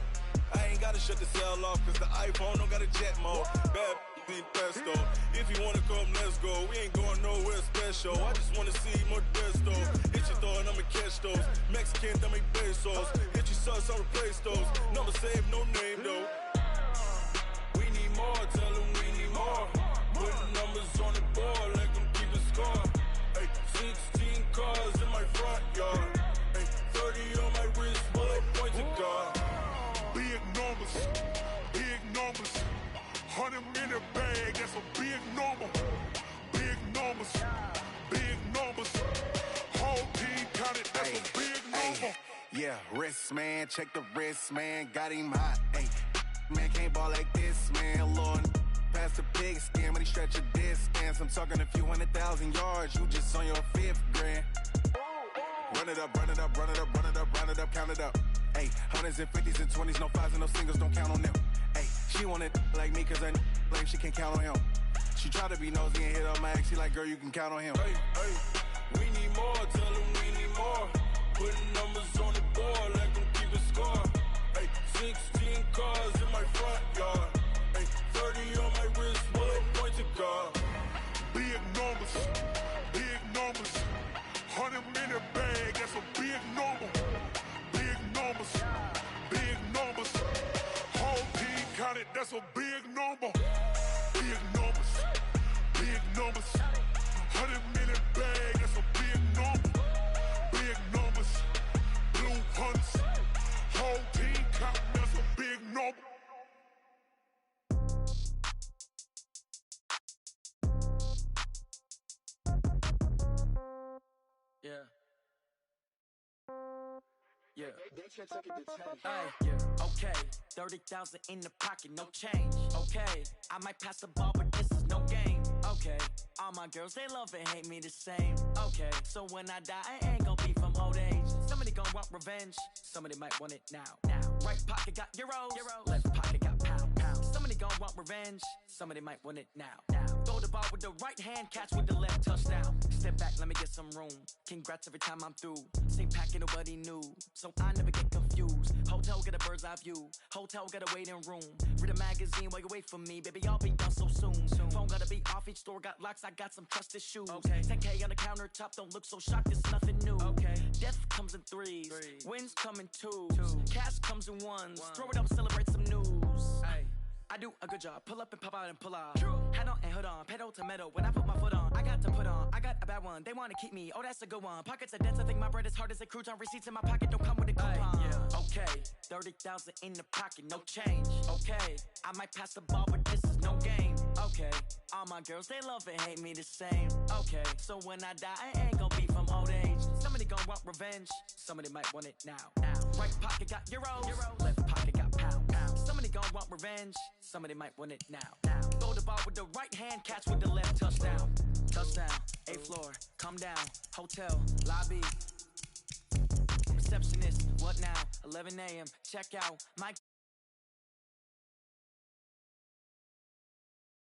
I ain't gotta shut the cell off, cause the iPhone don't got a jet mode. Bad ain't pesto. If you wanna come, let's go. We ain't going nowhere special. I just wanna see more desto. Hit your thought, I'ma catch those. Mexican, I make pesos. Hit your sus, I'll replace those. Number saved, no name though. We need more, tell them we need more. Putting numbers on the board like I'm keeping score. Hey, 16 cars in my front yard. Hey, 30 on my wrist, bullet point to God. Big numbers, 100-minute bag, that's a big number. Big numbers, whole team counted, that's a big number. Yeah, wrist man, check the wrist man, got him hot. Ay, man can't ball like this, man. Lord, past the pig skin, but he stretch a distance. I'm talking a few 100,000 yards, you just on your 5th grand. Run it up, run it up, run it up, run it up, run it up, count it up. Ay, 100s and 50s and 20s, no 5s and no singles, don't count on them. Ay, she want it like me, cause I like she can't count on him. She try to be nosy and hit up my ex, she like, girl, you can count on him. Hey, we need more, tell them we need more. Putting numbers on the board like I'm keeping score. Hey, 16 cars in my front yard. Hey, 30 on my wrist, bullet point to God. Big numbers, 100-minute bag, that's a big number. Big numbers, whole team counted, that's a big number. Big numbers, 100-minute bag, that's a big number. Big numbers, blue hunts, whole team counted, that's a big number. Yeah. Okay, 30,000 in the pocket, no change. Okay, I might pass the ball, but this is no game. Okay, all my girls, they love and hate me the same. Okay, so when I die, I ain't gon' be from old age. Somebody gon' want revenge, somebody might want it now. Right pocket got euros, left pocket got pounds. Somebody gon' want revenge, somebody might want it now. Throw the ball with the right hand, catch with the left, touchdown. Step back, let me get some room. Congrats every time I'm through. Same packet, nobody knew, so I never get confused. Hotel get a bird's eye view, hotel got a waiting room. Read a magazine while you wait for me, baby, I'll be done so soon. Phone gotta be off, each store got locks, I got some trusted shoes. 10K on the countertop, don't look so shocked, it's nothing new. Death comes in threes, wins come in twos. Cash comes in ones, throw it up, celebrate some news. I do a good job, pull up and pop out and pull off. Hat on and hood on, pedal to metal, when I put my foot on, I got to put on. I got a bad one, they wanna keep me, oh that's a good one. Pockets are dense, I think my bread is hard as a crouton. Receipts in my pocket don't come with a coupon. Okay, 30,000 in the pocket, no change. Okay, I might pass the ball, but this is no game. Okay, all All my girls, they love and hate me the same. Okay, so when I die, I ain't gonna be from old age. Somebody gonna want revenge, somebody might want it now. Right pocket got euros, left pocket got pounds. Somebody gonna want revenge, somebody might want it now. Throw the ball with the right hand, catch with the left, touchdown. Touchdown, 8th floor, come down, hotel, lobby. Receptionist, what now? 11 a.m., check out, mic